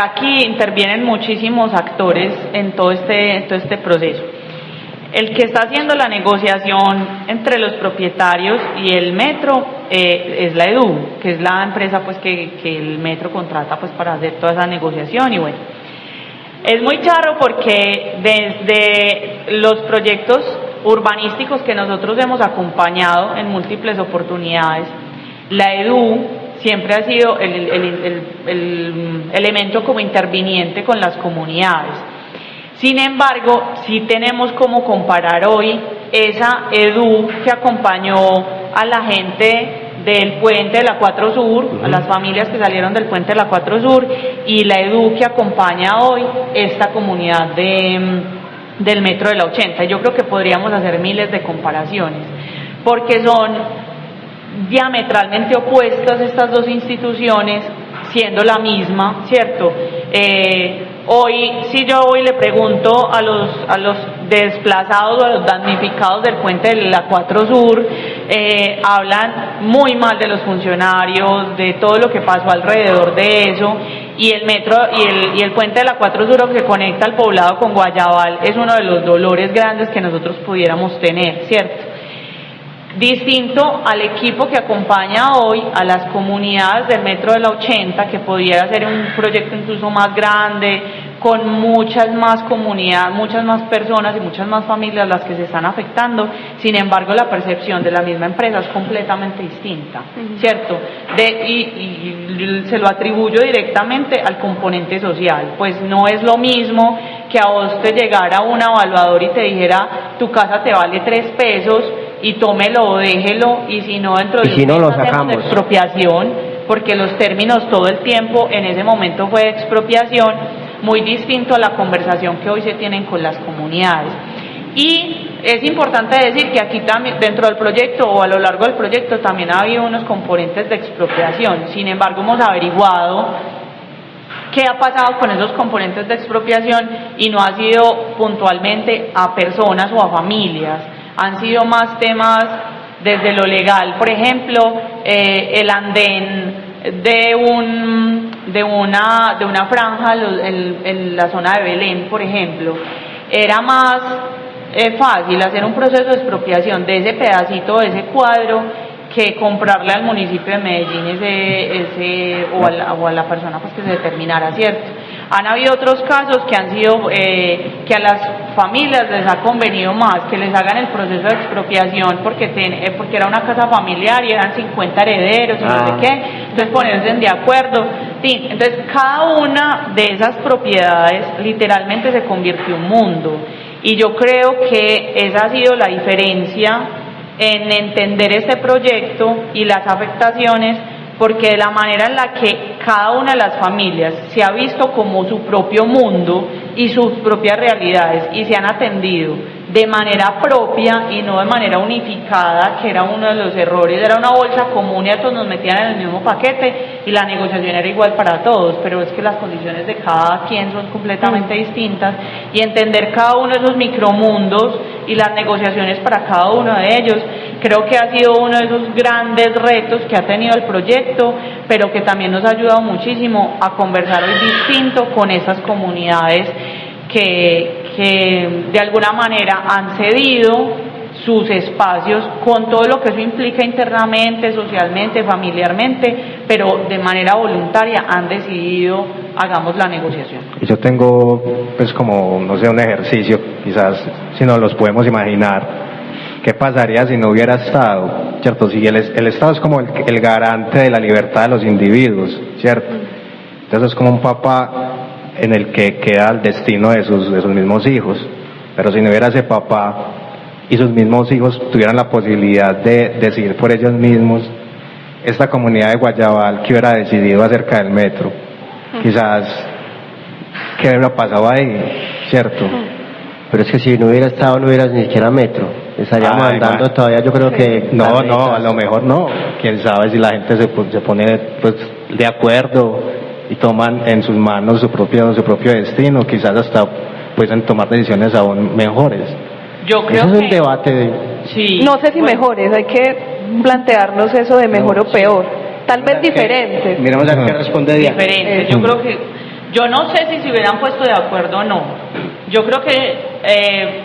aquí intervienen muchísimos actores en todo este proceso. El que está haciendo la negociación entre los propietarios y el metro es la EDU, que es la empresa pues que el metro contrata pues para hacer toda esa negociación. Y bueno, es muy charro porque desde los proyectos urbanísticos que nosotros hemos acompañado en múltiples oportunidades, la EDU siempre ha sido el elemento como interviniente con las comunidades. Sin embargo, sí tenemos como comparar hoy esa EDU que acompañó a la gente del puente de la 4 Sur, a las familias que salieron del puente de la 4 Sur, y la EDU que acompaña hoy esta comunidad del metro de la 80. Yo creo que podríamos hacer miles de comparaciones, porque son diametralmente opuestas estas dos instituciones, siendo la misma, ¿cierto? Hoy, si yo hoy le pregunto a los desplazados o a los damnificados del puente de la 4 Sur, hablan muy mal de los funcionarios, de todo lo que pasó alrededor de eso, y el metro y el puente de la 4 Sur que conecta al poblado con Guayabal es uno de los dolores grandes que nosotros pudiéramos tener, ¿cierto? Distinto al equipo que acompaña hoy a las comunidades del metro de la 80, que pudiera ser un proyecto incluso más grande, con muchas más comunidades, muchas más personas y muchas más familias las que se están afectando. Sin embargo, la percepción de la misma empresa es completamente distinta, ¿cierto? Y se lo atribuyo directamente al componente social, pues no es lo mismo que a vos te llegara un evaluador y te dijera tu casa te vale 3 pesos y tómelo o déjelo, y si no dentro de si no lo hacemos sacamos. Expropiación, porque los términos todo el tiempo en ese momento fue expropiación, muy distinto a la conversación que hoy se tienen con las comunidades. Y es importante decir que aquí también, dentro del proyecto o a lo largo del proyecto, también ha habido unos componentes de expropiación. Sin embargo, hemos averiguado qué ha pasado con esos componentes de expropiación y no ha sido puntualmente a personas o a familias, han sido más temas desde lo legal. Por ejemplo, el andén de una franja en la zona de Belén, por ejemplo, era más fácil hacer un proceso de expropiación de ese pedacito, de ese cuadro, que comprarle al municipio de Medellín o a la persona pues que se determinara, ¿cierto? Han habido otros casos que han sido que a las familias les ha convenido más que les hagan el proceso de expropiación porque era una casa familiar y eran 50 herederos y no sé qué, entonces ponerse de acuerdo. Entonces cada una de esas propiedades literalmente se convirtió en un mundo, y yo creo que esa ha sido la diferencia en entender este proyecto y las afectaciones, porque de la manera en la que cada una de las familias se ha visto como su propio mundo y sus propias realidades y se han atendido de manera propia y no de manera unificada, que era uno de los errores, era una bolsa común y a todos nos metían en el mismo paquete y la negociación era igual para todos, pero es que las condiciones de cada quien son completamente distintas, y entender cada uno de esos micromundos y las negociaciones para cada uno de ellos, creo que ha sido uno de esos grandes retos que ha tenido el proyecto, pero que también nos ha ayudado muchísimo a conversar hoy distinto con esas comunidades que de alguna manera han cedido sus espacios con todo lo que eso implica internamente, socialmente, familiarmente, pero de manera voluntaria han decidido hagamos la negociación. Yo tengo pues como, no sé, un ejercicio, quizás si nos los podemos imaginar, ¿qué pasaría si no hubiera Estado? ¿Cierto? Si el Estado es como el garante de la libertad de los individuos, ¿cierto? Entonces es como un papá en el que queda el destino de sus mismos hijos. Pero si no hubiera ese papá y sus mismos hijos tuvieran la posibilidad de decidir por ellos mismos, esta comunidad de Guayabal que hubiera decidido acerca del metro, quizás, ¿qué hubiera pasado ahí? ¿Cierto? Pero es que si no hubiera estado, no hubiera ni siquiera metro. Estaríamos andando todavía, yo creo que... No, a lo mejor no. Quién sabe si la gente se pone pues de acuerdo y toman en sus manos su propio destino, quizás hasta pueden tomar decisiones aún mejores. Yo creo Eso es que... un debate. Sí, no sé si mejores, hay que plantearnos eso de mejor o peor. Tal vez diferentes. Miremos a qué responde Diana. Diferentes. Yo creo que... Yo no sé si se hubieran puesto de acuerdo o no. Yo creo que...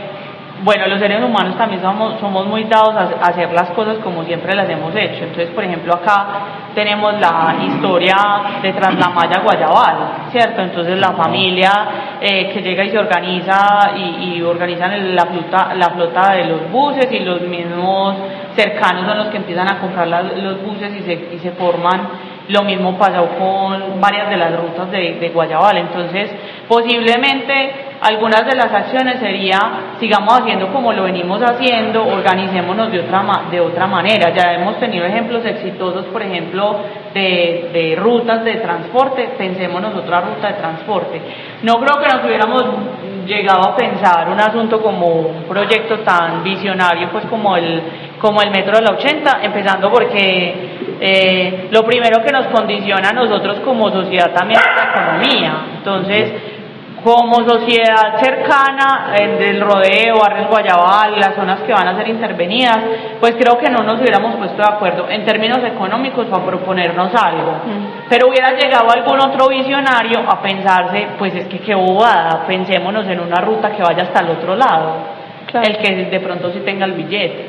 bueno, los seres humanos también somos muy dados a hacer las cosas como siempre las hemos hecho. Entonces, por ejemplo, acá tenemos la historia de Traslamaya Guayabal, ¿cierto? Entonces la familia que llega y se organiza y organizan la flota de los buses, y los mismos cercanos son los que empiezan a comprar los buses y se forman. Lo mismo pasó con varias de las rutas de Guayabal. Entonces, posiblemente algunas de las acciones sería, sigamos haciendo como lo venimos haciendo, organicémonos de otra manera. Ya hemos tenido ejemplos exitosos, por ejemplo, de rutas de transporte, pensémonos otra ruta de transporte. No creo que nos hubiéramos llegado a pensar un asunto como un proyecto tan visionario pues como el metro de la 80, empezando porque lo primero que nos condiciona a nosotros como sociedad también es la economía. Entonces, como sociedad cercana del rodeo, barrios Guayabal, las zonas que van a ser intervenidas, pues creo que no nos hubiéramos puesto de acuerdo en términos económicos para proponernos algo. Pero hubiera llegado algún otro visionario a pensarse, pues es que qué bobada, pensémonos en una ruta que vaya hasta el otro lado, el que de pronto sí tenga el billete.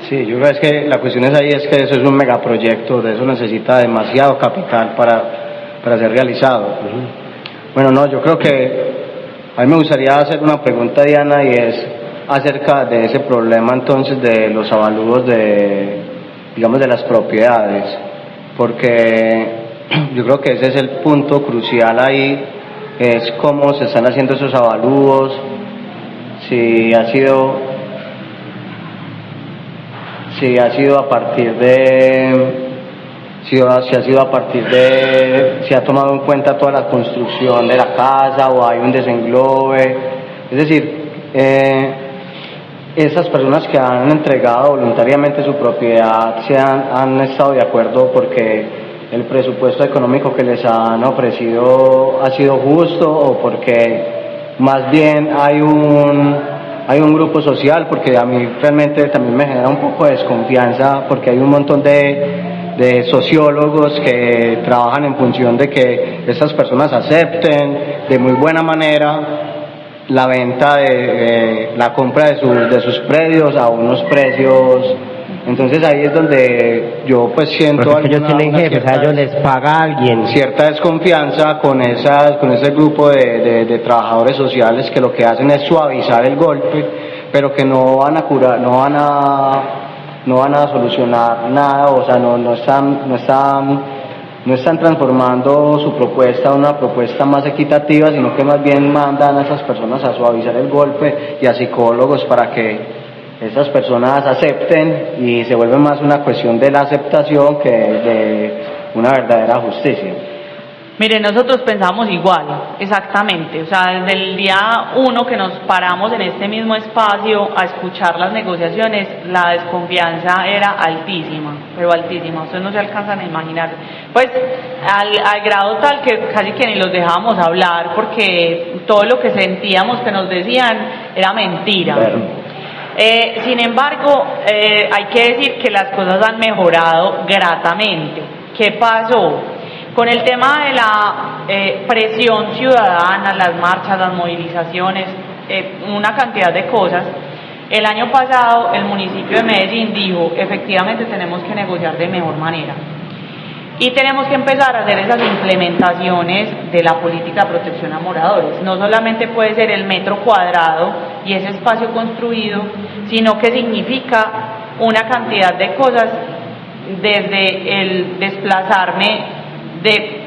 Sí, yo creo que la cuestión es ahí, es que eso es un megaproyecto, de eso necesita demasiado capital para ser realizado. Bueno, no, yo creo que a mí me gustaría hacer una pregunta, Diana, y es acerca de ese problema entonces de los avalúos de las propiedades, porque yo creo que ese es el punto crucial ahí, es cómo se están haciendo esos avalúos, si ha sido a partir de... Si ha tomado en cuenta toda la construcción de la casa o hay un desenglobe. Es decir, esas personas que han entregado voluntariamente su propiedad han estado de acuerdo porque el presupuesto económico que les han ofrecido ha sido justo, o porque más bien hay un grupo social, porque a mí realmente también me genera un poco de desconfianza, porque hay un montón de sociólogos que trabajan en función de que estas personas acepten de muy buena manera la venta la compra de sus predios a unos precios. Entonces ahí es donde yo pues siento porque ellos tienen jefes, a ellos les paga alguien. Cierta desconfianza con ese grupo de trabajadores sociales que lo que hacen es suavizar el golpe, pero que no van a curar, no van a solucionar nada, o sea, no están transformando su propuesta a una propuesta más equitativa, sino que más bien mandan a esas personas a suavizar el golpe y a psicólogos para que esas personas acepten, y se vuelve más una cuestión de la aceptación que de una verdadera justicia. Mire, nosotros pensamos igual, exactamente, o sea, desde el día 1 que nos paramos en este mismo espacio a escuchar las negociaciones, la desconfianza era altísima, pero altísima, ustedes no se alcanzan a imaginar, pues al grado tal que casi que ni los dejábamos hablar, porque todo lo que sentíamos que nos decían era mentira. Sin embargo, hay que decir que las cosas han mejorado gratamente. ¿Qué pasó? Con el tema de la presión ciudadana, las marchas, las movilizaciones, una cantidad de cosas, el año pasado el municipio de Medellín dijo, efectivamente tenemos que negociar de mejor manera y tenemos que empezar a hacer esas implementaciones de la política de protección a moradores. No solamente puede ser el metro cuadrado y ese espacio construido, sino que significa una cantidad de cosas, desde el desplazarme de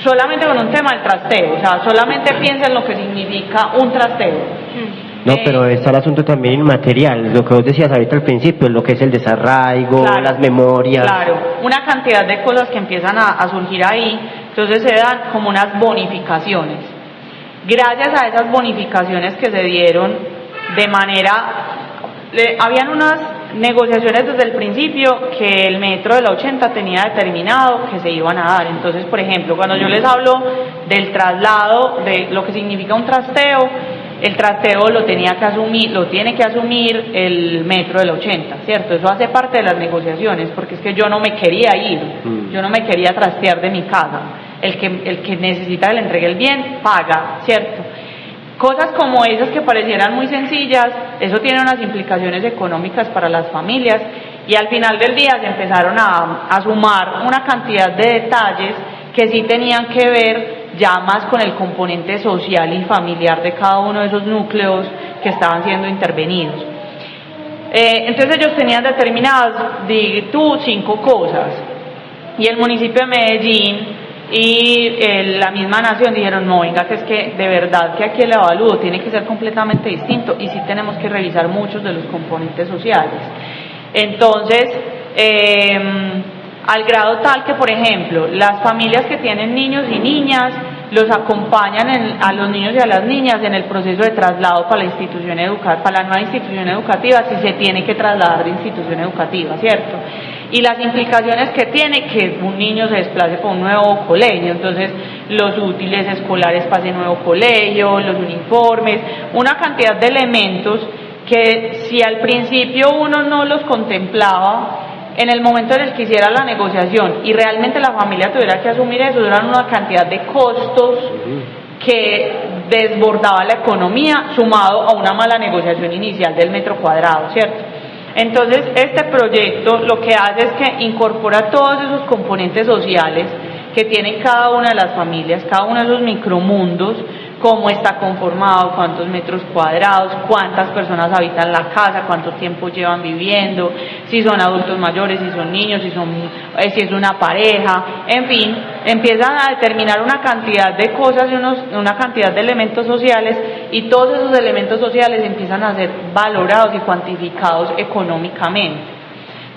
solamente con un tema del trasteo, o sea, solamente piensa en lo que significa un trasteo. No, pero está el asunto también inmaterial, lo que vos decías ahorita al principio, lo que es el desarraigo, Claro, las memorias. Claro, una cantidad de cosas que empiezan a surgir ahí, entonces se dan como unas bonificaciones. Gracias a esas bonificaciones que se dieron de manera... habían unas negociaciones desde el principio que el metro de la 80 tenía determinado que se iban a dar. Entonces, por ejemplo, cuando yo les hablo del traslado, de lo que significa un trasteo, el trasteo lo tiene que asumir el metro del 80, ¿cierto? Eso hace parte de las negociaciones, porque es que yo no me quería ir, yo no me quería trastear de mi casa. El que necesita que le entregue el bien, paga, ¿cierto? Cosas como esas que parecieran muy sencillas, eso tiene unas implicaciones económicas para las familias, y al final del día se empezaron a sumar una cantidad de detalles que sí tenían que ver ya más con el componente social y familiar de cada uno de esos núcleos que estaban siendo intervenidos. Entonces ellos tenían determinadas, 5 cosas, y el municipio de Medellín y la misma nación dijeron, no, venga, que es que de verdad que aquí el avalúo tiene que ser completamente distinto, y sí tenemos que revisar muchos de los componentes sociales. Entonces, al grado tal que, por ejemplo, las familias que tienen niños y niñas los acompañan a los niños y a las niñas en el proceso de traslado para la nueva institución educativa, si se tiene que trasladar de institución educativa, ¿cierto? Y las implicaciones que tiene que un niño se desplace por un nuevo colegio, entonces los útiles escolares para ese nuevo colegio, los uniformes, una cantidad de elementos que si al principio uno no los contemplaba, en el momento en el que hiciera la negociación y realmente la familia tuviera que asumir eso, eran una cantidad de costos que desbordaba la economía, sumado a una mala negociación inicial del metro cuadrado, ¿cierto? Entonces, este proyecto lo que hace es que incorpora todos esos componentes sociales que tienen cada una de las familias, cada uno de esos micromundos, cómo está conformado, cuántos metros cuadrados, cuántas personas habitan la casa, cuánto tiempo llevan viviendo, si son adultos mayores, si son niños, si es una pareja, en fin, empiezan a determinar una cantidad de cosas y una cantidad de elementos sociales, y todos esos elementos sociales empiezan a ser valorados y cuantificados económicamente.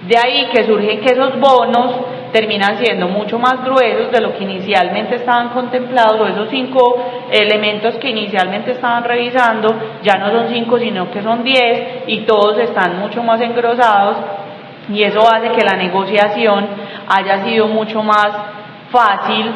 De ahí que surgen que esos bonos terminan siendo mucho más gruesos de lo que inicialmente estaban contemplados, o esos 5 elementos que inicialmente estaban revisando, ya no son 5 sino que son 10, y todos están mucho más engrosados, y eso hace que la negociación haya sido mucho más fácil.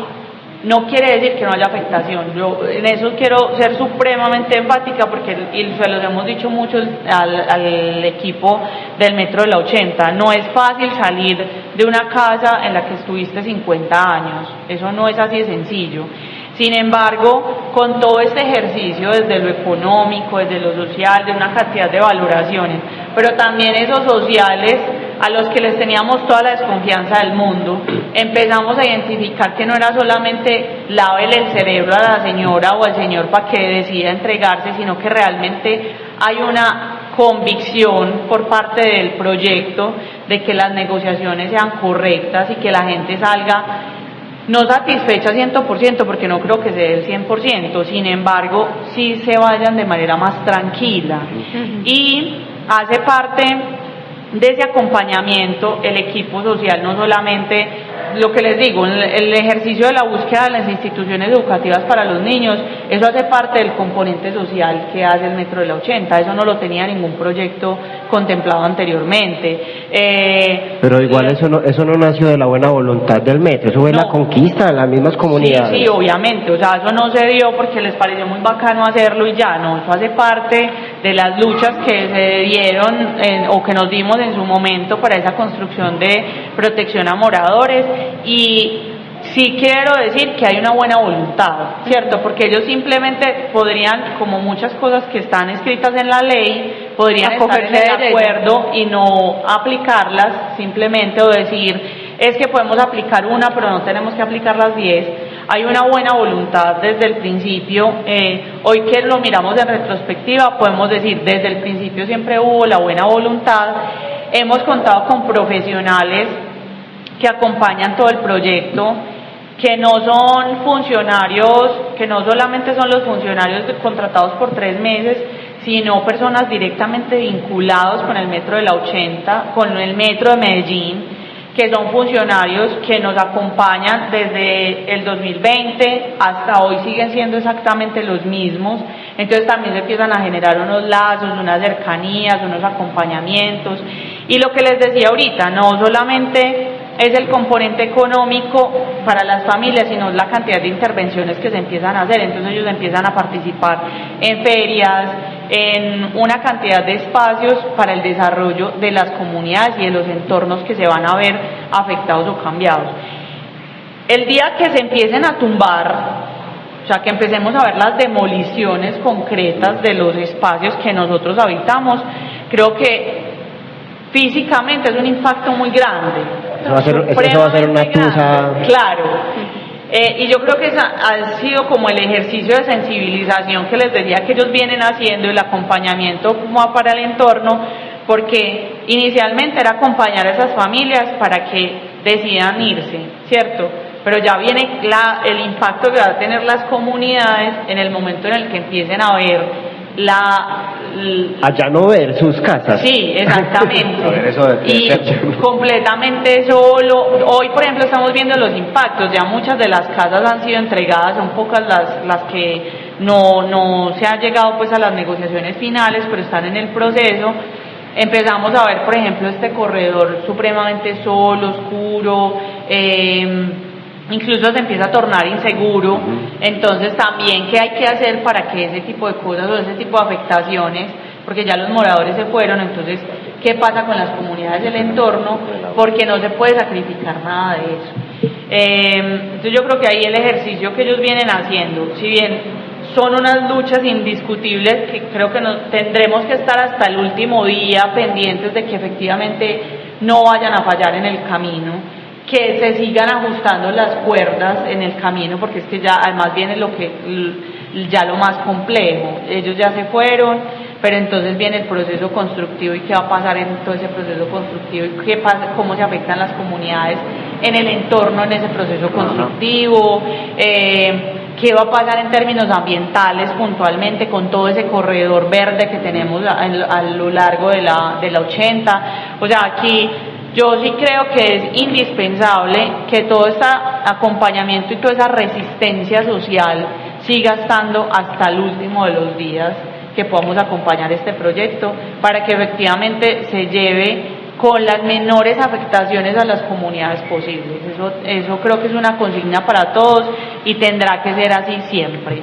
No quiere decir que no haya afectación, yo en eso quiero ser supremamente enfática, porque y se los hemos dicho mucho al equipo del metro de la 80, no es fácil salir de una casa en la que estuviste 50 años, eso no es así de sencillo. Sin embargo, con todo este ejercicio desde lo económico, desde lo social, de una cantidad de valoraciones, pero también esos sociales a los que les teníamos toda la desconfianza del mundo, empezamos a identificar que no era solamente lávele el cerebro a la señora o al señor para que decida entregarse, sino que realmente hay una convicción por parte del proyecto de que las negociaciones sean correctas y que la gente salga no satisfecha 100%, porque no creo que se dé el 100%, sin embargo, sí se vayan de manera más tranquila. Y hace parte de ese acompañamiento el equipo social, no solamente lo que les digo, el ejercicio de la búsqueda de las instituciones educativas para los niños, eso hace parte del componente social que hace el metro de la 80, eso no lo tenía ningún proyecto contemplado anteriormente. Pero igual eso no nació de la buena voluntad del metro, eso fue la conquista de las mismas comunidades. Sí, obviamente, o sea, eso no se dio porque les pareció muy bacano hacerlo y ya, no, eso hace parte de las luchas que se dieron o que nos dimos en su momento para esa construcción de protección a moradores. Y sí quiero decir que hay una buena voluntad, ¿cierto? Porque ellos simplemente podrían, como muchas cosas que están escritas en la ley, podrían estar en el acuerdo y no aplicarlas simplemente, o decir, es que podemos aplicar una, pero no tenemos que aplicar las 10. Hay una buena voluntad desde el principio. Hoy que lo miramos en retrospectiva, podemos decir, desde el principio siempre hubo la buena voluntad. Hemos contado con profesionales que acompañan todo el proyecto, que no son funcionarios, que no solamente son los funcionarios contratados por 3 meses, sino personas directamente vinculados con el metro de la 80, con el metro de Medellín, que son funcionarios que nos acompañan desde el 2020 hasta hoy, siguen siendo exactamente los mismos. Entonces también se empiezan a generar unos lazos, unas cercanías, unos acompañamientos. Y lo que les decía ahorita, no solamente es el componente económico para las familias, sino la cantidad de intervenciones que se empiezan a hacer. Entonces ellos empiezan a participar en ferias, en una cantidad de espacios para el desarrollo de las comunidades y de los entornos que se van a ver afectados o cambiados. El día que se empiecen a tumbar, o sea, que empecemos a ver las demoliciones concretas de los espacios que nosotros habitamos, creo que físicamente es un impacto muy grande. Eso va a ser una tusa. Claro. Y yo creo que ha sido como el ejercicio de sensibilización que les decía que ellos vienen haciendo, el acompañamiento como para el entorno, porque inicialmente era acompañar a esas familias para que decidan irse, ¿cierto? Pero ya viene el impacto que va a tener las comunidades en el momento en el que empiecen a ver allá no ver sus casas. Sí, exactamente. Y completamente solo. Hoy, por ejemplo, estamos viendo los impactos. Ya muchas de las casas han sido entregadas, son pocas las que no se ha llegado pues a las negociaciones finales, pero están en el proceso. Empezamos a ver, por ejemplo, este corredor supremamente solo, oscuro, incluso se empieza a tornar inseguro. Entonces también, ¿qué hay que hacer para que ese tipo de cosas o ese tipo de afectaciones, porque ya los moradores se fueron, entonces qué pasa con las comunidades del entorno? Porque no se puede sacrificar nada de eso. Entonces yo creo que ahí el ejercicio que ellos vienen haciendo, si bien son unas luchas indiscutibles que creo que tendremos que estar hasta el último día pendientes de que efectivamente no vayan a fallar en el camino, que se sigan ajustando las cuerdas en el camino, porque es que ya además viene ya lo más complejo. Ellos ya se fueron, pero entonces viene el proceso constructivo, y qué va a pasar en todo ese proceso constructivo, y qué pasa, cómo se afectan las comunidades en el entorno en ese proceso constructivo, qué va a pasar en términos ambientales puntualmente con todo ese corredor verde que tenemos a lo largo de la 80. O sea, aquí yo sí creo que es indispensable que todo este acompañamiento y toda esa resistencia social siga estando hasta el último de los días que podamos acompañar este proyecto, para que efectivamente se lleve con las menores afectaciones a las comunidades posibles. Eso creo que es una consigna para todos y tendrá que ser así siempre.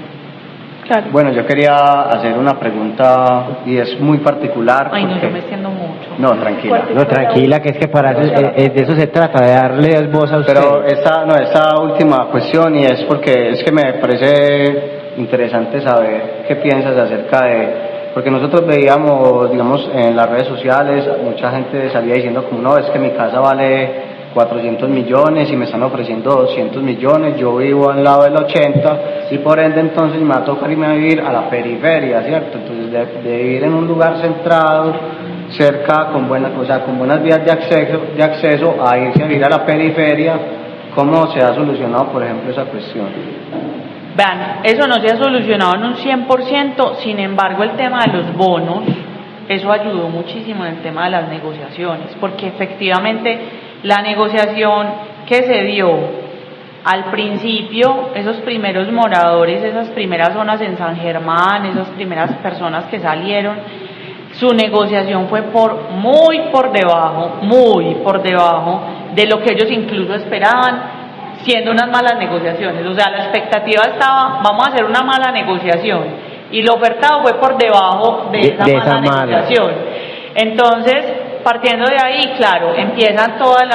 Claro. Bueno, yo quería hacer una pregunta y es muy particular. Ay, no, yo me extiendo mucho. No, tranquila. No, tranquila, que es que para eso, de eso se trata, de darle voz a usted. Pero esta última cuestión, y es porque es que me parece interesante saber qué piensas acerca porque nosotros veíamos, digamos, en las redes sociales, mucha gente salía diciendo como, no, es que mi casa vale 400 millones y me están ofreciendo 200 millones, yo vivo al lado del 80 y por ende entonces me va a tocar irme a vivir a la periferia, ¿cierto? Entonces de vivir en un lugar centrado, cerca, con buenas vías de acceso a irse a vivir a la periferia, ¿cómo se ha solucionado, por ejemplo, esa cuestión? Vean, eso no se ha solucionado en un 100%, sin embargo el tema de los bonos, eso ayudó muchísimo en el tema de las negociaciones, porque efectivamente la negociación que se dio al principio, esos primeros moradores, esas primeras zonas en San Germán, esas primeras personas que salieron, su negociación fue muy por debajo de lo que ellos incluso esperaban, siendo unas malas negociaciones. O sea, la expectativa estaba, vamos a hacer una mala negociación, y lo ofertado fue por debajo de esa mala negociación. Entonces, partiendo de ahí, claro, empiezan todas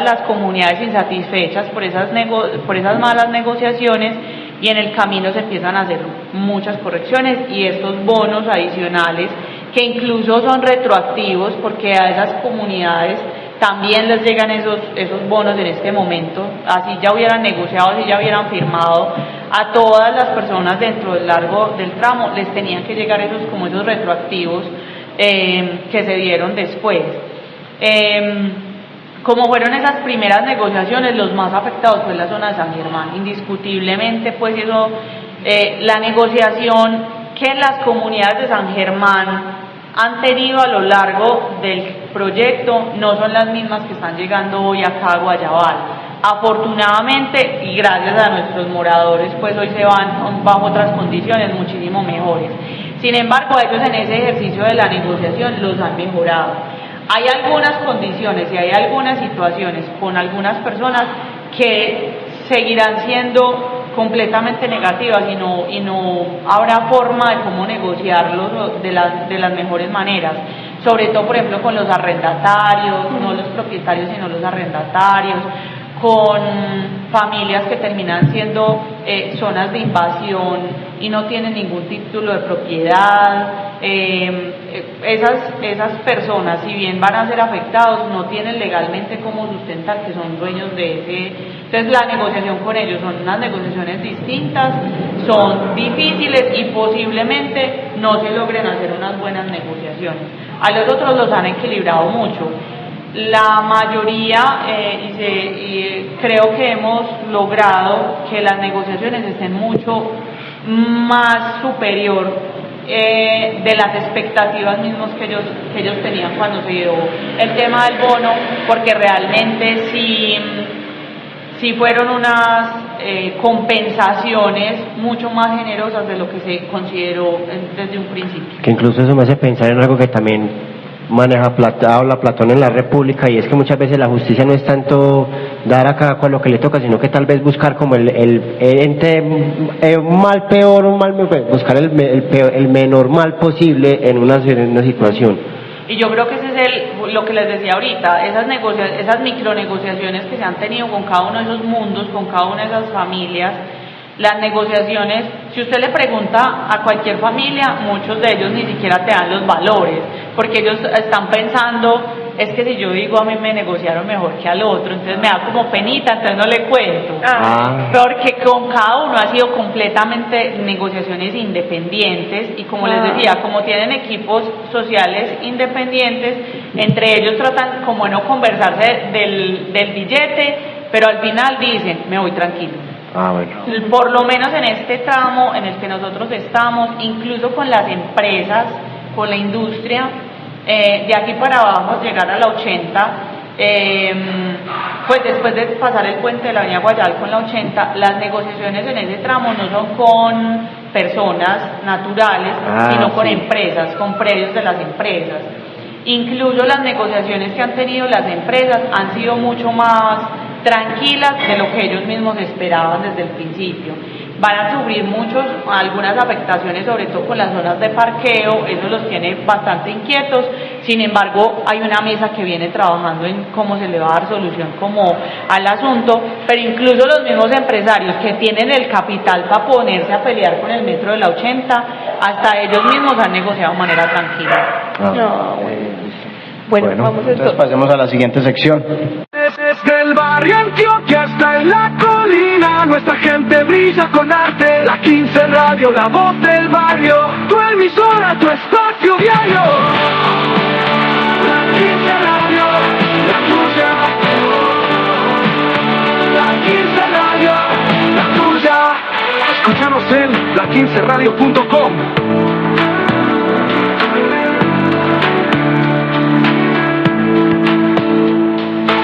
las comunidades insatisfechas por esas malas negociaciones, y en el camino se empiezan a hacer muchas correcciones, y estos bonos adicionales que incluso son retroactivos, porque a esas comunidades también les llegan esos bonos en este momento, así ya hubieran negociado, así ya hubieran firmado, a todas las personas dentro del largo del tramo les tenían que llegar esos retroactivos que se dieron después. Como fueron esas primeras negociaciones, los más afectados fue la zona de San Germán. Indiscutiblemente, pues eso, la negociación que las comunidades de San Germán han tenido a lo largo del proyecto no son las mismas que están llegando hoy acá a Guayabal. Afortunadamente y gracias a nuestros moradores, pues hoy se van bajo otras condiciones muchísimo mejores. Sin embargo, ellos en ese ejercicio de la negociación los han mejorado. Hay algunas condiciones y hay algunas situaciones con algunas personas que seguirán siendo completamente negativas y no habrá forma de cómo negociarlos de las mejores maneras, sobre todo por ejemplo con los arrendatarios, no los propietarios sino los arrendatarios, con familias que terminan siendo zonas de invasión y no tienen ningún título de propiedad. Esas personas, si bien van a ser afectados, no tienen legalmente cómo sustentar que son dueños de ese. Entonces la negociación con ellos son unas negociaciones distintas, son difíciles y posiblemente no se logren hacer unas buenas negociaciones. A los otros los han equilibrado mucho. La mayoría, creo que hemos logrado que las negociaciones estén mucho más superior de las expectativas mismas que ellos tenían cuando se dio el tema del bono, porque realmente sí fueron unas compensaciones mucho más generosas de lo que se consideró desde un principio. Que incluso eso me hace pensar en algo que también habla Platón en la República, y es que muchas veces la justicia no es tanto dar a cada cual lo que le toca, sino que tal vez buscar como entre mal peor, buscar el menor mal posible en una situación. Y yo creo que ese es lo que les decía ahorita, esas micronegociaciones que se han tenido con cada uno de esos mundos, con cada una de esas familias. Las negociaciones, si usted le pregunta a cualquier familia, muchos de ellos ni siquiera te dan los valores, porque ellos están pensando, es que si yo digo a mí me negociaron mejor que al otro, entonces me da como penita, entonces no le cuento. Porque con cada uno ha sido completamente negociaciones independientes y como les decía, como tienen equipos sociales independientes, entre ellos tratan como de no conversarse del billete, pero al final dicen, me voy tranquilo. Bueno. Por lo menos en este tramo en el que nosotros estamos, incluso con las empresas, con la industria, de aquí para abajo, llegar a la 80, pues después de pasar el puente de la avenida Guayabal con la 80, las negociaciones en ese tramo no son con personas naturales, sino con empresas, con predios de las empresas. Incluso las negociaciones que han tenido las empresas han sido mucho más tranquilas de lo que ellos mismos esperaban desde el principio. Van a sufrir algunas afectaciones, sobre todo con las zonas de parqueo, eso los tiene bastante inquietos. Sin embargo, hay una mesa que viene trabajando en cómo se le va a dar solución como al asunto, pero incluso los mismos empresarios que tienen el capital para ponerse a pelear con el metro de la 80, hasta ellos mismos han negociado de manera tranquila. Bueno, vamos entonces pasemos a la siguiente sección. Desde el barrio Antioquia hasta en la colina, nuestra gente brilla con arte. La 15 Radio, la voz del barrio, tu emisora, tu espacio diario. La 15 Radio, la tuya. La 15 Radio, la tuya. Escúchanos en la15radio.com.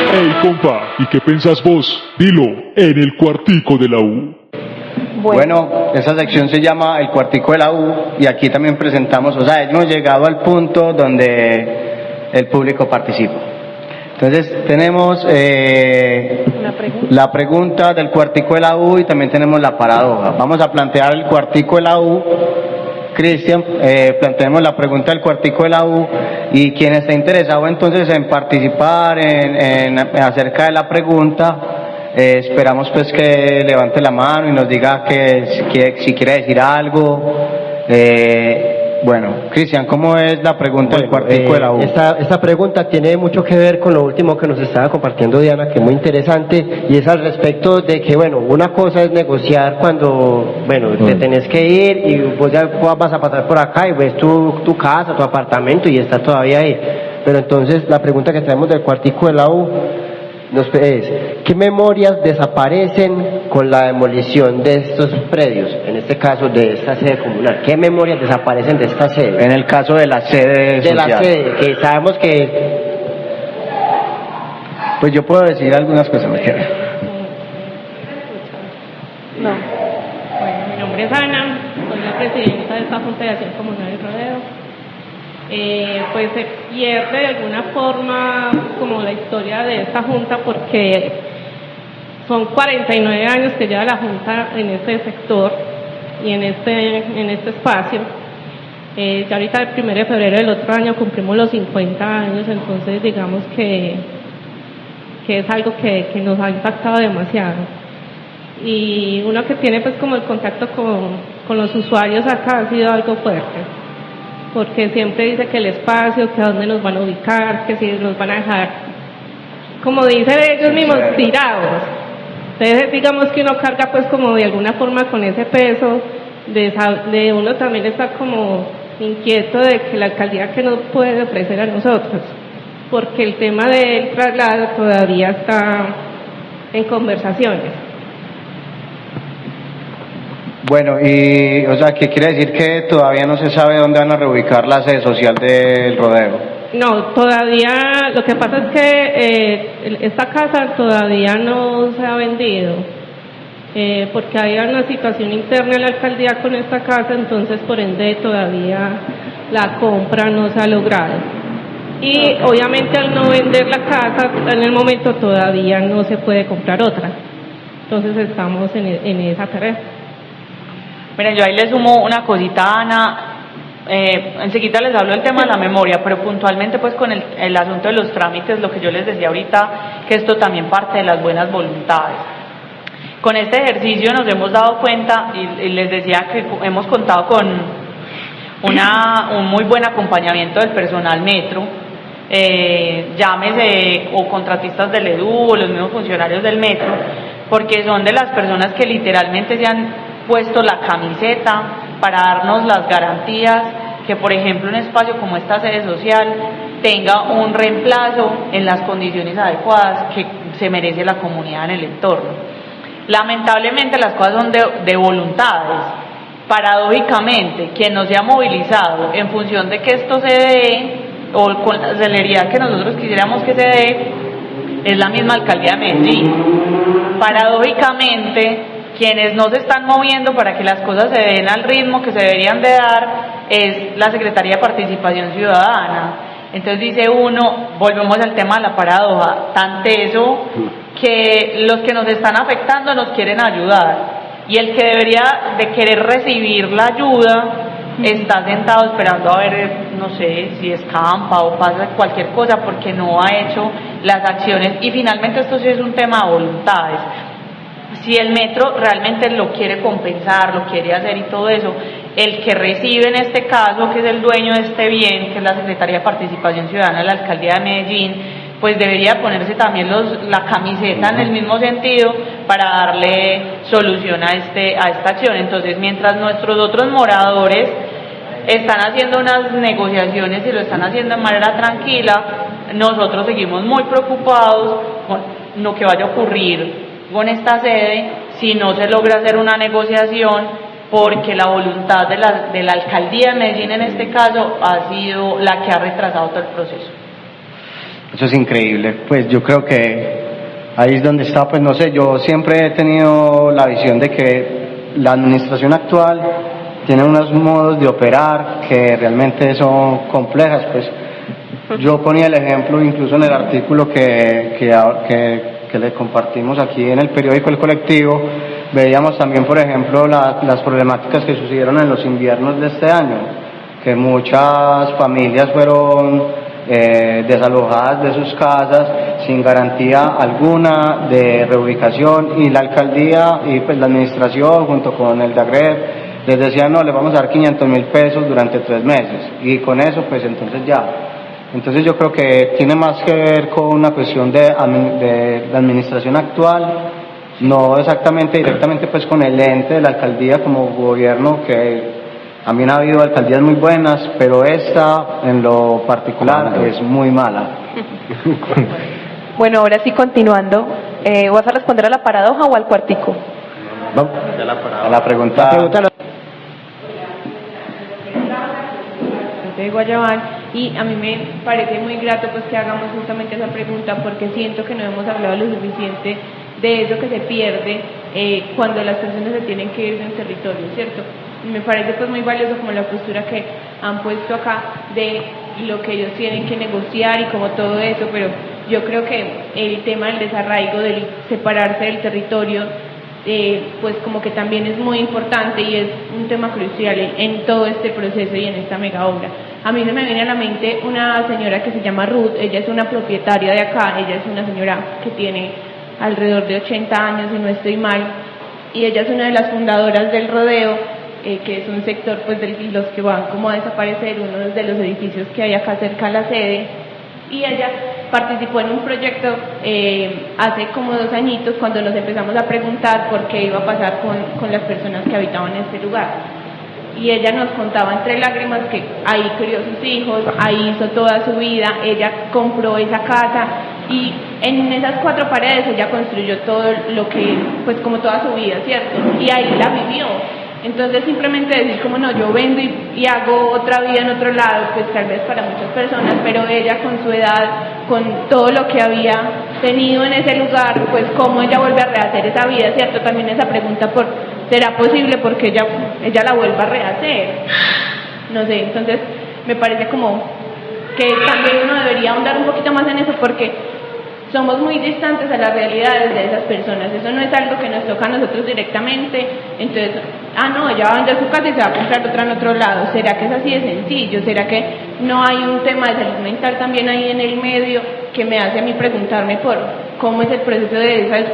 Ey, compa, ¿y qué pensás vos? Dilo, en el cuartico de la U. Bueno, esa sección se llama El Cuartico de la U y aquí también presentamos, hemos llegado al punto donde el público participa. Entonces tenemos la pregunta del Cuartico de la U y también tenemos la paradoja. Vamos a plantear el Cuartico de la U. Cristian, planteemos la pregunta del Cuartico de la U y quien está interesado entonces en participar en acerca de la pregunta, esperamos pues que levante la mano y nos diga si quiere decir algo. Bueno, Cristian, ¿cómo es la pregunta del Cuartico de la U? Esta pregunta tiene mucho que ver con lo último que nos estaba compartiendo Diana, que es muy interesante, y es al respecto de que, una cosa es negociar cuando, te tenés que ir y vos ya vas a pasar por acá y ves tu casa, tu apartamento y está todavía ahí. pero entonces la pregunta que traemos del cuartico de la U es, ¿qué memorias desaparecen con la demolición de estos predios? En este caso de esta sede comunal, ¿qué memorias desaparecen de esta sede? En el caso de la sede de social. la sede, que sabemos que... Pues yo puedo decir algunas cosas, me quedo. No. Bueno, mi nombre es Ana, soy la presidenta de esta Junta de Acción Comunal del Rodeo. Pues se pierde de alguna forma como la historia de esta Junta porque son 49 años que lleva la Junta en este sector y en este espacio. Ya ahorita el 1 de febrero del otro año cumplimos los 50 años, entonces digamos que es algo que nos ha impactado demasiado. Y uno que tiene pues como el contacto con los usuarios acá ha sido algo fuerte, porque siempre dice que el espacio, que a dónde nos van a ubicar, que si nos van a dejar, como dicen ellos mismos, tirados. Entonces digamos que uno carga pues como de alguna forma con ese peso, de uno también está como inquieto de que la alcaldía que nos puede ofrecer a nosotros, porque el tema del traslado todavía está en conversaciones. Bueno, y o sea, ¿qué quiere decir que todavía no se sabe dónde van a reubicar la sede social del rodeo? No, todavía, lo que pasa es que esta casa todavía no se ha vendido, porque hay una situación interna en la alcaldía con esta casa, entonces por ende todavía la compra no se ha logrado. Y obviamente al no vender la casa, en el momento todavía no se puede comprar otra. Entonces estamos en esa tarea. Miren, yo ahí les sumo una cosita, Ana. Enseguida les hablo del tema de la memoria, pero puntualmente pues con el asunto de los trámites, lo que yo les decía ahorita, que esto también parte de las buenas voluntades. Con este ejercicio nos hemos dado cuenta, y les decía que hemos contado con un muy buen acompañamiento del personal metro, llámese o contratistas del EDU o los mismos funcionarios del metro, porque son de las personas que literalmente se han puesto la camiseta para darnos las garantías que, por ejemplo, un espacio como esta sede social tenga un reemplazo en las condiciones adecuadas que se merece la comunidad en el entorno. Lamentablemente las cosas son de voluntades. Paradójicamente, quien no se ha movilizado en función de que esto se dé o con la celeridad que nosotros quisiéramos que se dé es la misma alcaldía de Medellín. Paradójicamente, quienes no se están moviendo para que las cosas se den al ritmo que se deberían de dar es la Secretaría de Participación Ciudadana. Entonces dice uno, volvemos al tema de la paradoja, tan teso que los que nos están afectando nos quieren ayudar y el que debería de querer recibir la ayuda está sentado esperando a ver, no sé, si escampa o pasa cualquier cosa porque no ha hecho las acciones. Y finalmente esto sí es un tema de voluntades. Si el metro realmente lo quiere compensar, lo quiere hacer y todo eso, el que recibe en este caso, que es el dueño de este bien, que es la Secretaría de Participación Ciudadana de la Alcaldía de Medellín, pues debería ponerse también la camiseta en el mismo sentido para darle solución a esta acción. Entonces, mientras nuestros otros moradores están haciendo unas negociaciones y lo están haciendo de manera tranquila, nosotros seguimos muy preocupados con lo que vaya a ocurrir con esta sede si no se logra hacer una negociación, porque la voluntad de la alcaldía de Medellín en este caso ha sido la que ha retrasado todo el proceso. Eso es increíble. Pues yo creo que ahí es donde está, pues no sé, yo siempre he tenido la visión de que la administración actual tiene unos modos de operar que realmente son complejas. Pues yo ponía el ejemplo incluso en el artículo que le compartimos aquí en el periódico El Colectivo. Veíamos también, por ejemplo, las problemáticas que sucedieron en los inviernos de este año, que muchas familias fueron desalojadas de sus casas sin garantía alguna de reubicación, y la alcaldía y pues la administración junto con el DAGREP les decían: no, les vamos a dar 500.000 pesos durante 3 meses, y con eso pues entonces ya. Entonces yo creo que tiene más que ver con una cuestión de la administración actual, no exactamente directamente pues con el ente de la alcaldía como gobierno que También ha habido alcaldías muy buenas, pero esta en lo particular es muy mala. Bueno, ahora sí continuando, ¿vas a responder a la paradoja o al cuartico? A la pregunta. De Guayabal, y a mí me parece muy grato pues que hagamos justamente esa pregunta, porque siento que no hemos hablado lo suficiente de eso que se pierde cuando las personas se tienen que ir de un territorio, ¿cierto? Y me parece pues muy valioso como la postura que han puesto acá de lo que ellos tienen que negociar y como todo eso, pero yo creo que el tema del desarraigo, del separarse del territorio, pues como que también es muy importante y es un tema crucial en todo este proceso y en esta mega obra. A mí se me viene a la mente una señora que se llama Ruth, ella es una propietaria de acá, ella es una señora que tiene alrededor de 80 años, si no estoy mal, y ella es una de las fundadoras del rodeo, que es un sector pues de los que van como a desaparecer, uno de los edificios que hay acá cerca a la sede, y ella participó en un proyecto hace como 2 añitos cuando nos empezamos a preguntar por qué iba a pasar con las personas que habitaban en este lugar. Y ella nos contaba entre lágrimas que ahí crió sus hijos, ahí hizo toda su vida, ella compró esa casa y en esas 4 paredes ella construyó todo lo que, pues como toda su vida, ¿cierto? Y ahí la vivió. Entonces simplemente decir como no, yo vendo y hago otra vida en otro lado, pues tal vez para muchas personas, pero ella con su edad, con todo lo que había tenido en ese lugar, pues cómo ella vuelve a rehacer esa vida, ¿cierto? También esa pregunta ¿será posible porque ella la vuelva a rehacer? No sé, entonces me parece como que también uno debería ahondar un poquito más en eso porque somos muy distantes a las realidades de esas personas, eso no es algo que nos toca a nosotros directamente, entonces, no, ella va a vender su casa y se va a comprar otra en otro lado, ¿será que es así de sencillo? ¿Será que no hay un tema de salud mental también ahí en el medio que me hace a mí preguntarme por cómo es el proceso de ese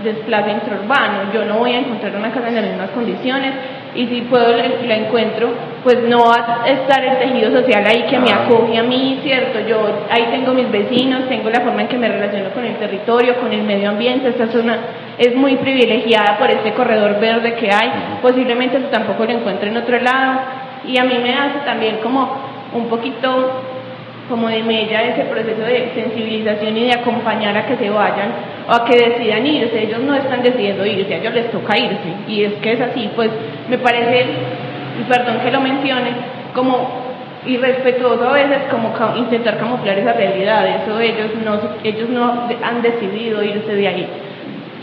desplazo intraurbano? Yo no voy a encontrar una casa en las mismas condiciones y si puedo la encuentro, pues no va a estar el tejido social ahí que me acoge a mí, ¿cierto? Yo ahí tengo mis vecinos, tengo la forma en que me relaciono con el territorio, con el medio ambiente. Esta zona es muy privilegiada por este corredor verde que hay, posiblemente eso tampoco lo encuentre en otro lado, y a mí me hace también como un poquito como de mella ese proceso de sensibilización y de acompañar a que se vayan o a que decidan irse. Ellos no están decidiendo irse, a ellos les toca irse, y es que es así. Pues me parece, y perdón que lo mencione, como irrespetuoso a veces como intentar camuflar esa realidad. Eso ellos no han decidido irse de ahí.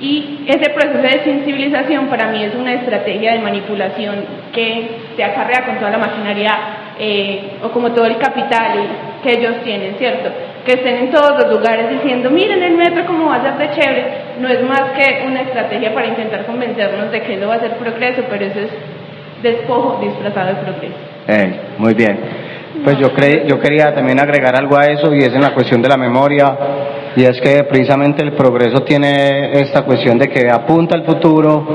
Y ese proceso de sensibilización para mí es una estrategia de manipulación que se acarrea con toda la maquinaria o como todo el capital que ellos tienen, ¿cierto? Que estén en todos los lugares diciendo, miren el metro cómo va a ser de chévere, no es más que una estrategia para intentar convencernos de que eso va a ser progreso, pero eso es despojo disfrazado de progreso. Muy bien. Pues yo quería también agregar algo a eso, y es en la cuestión de la memoria, y es que precisamente el progreso tiene esta cuestión de que apunta al futuro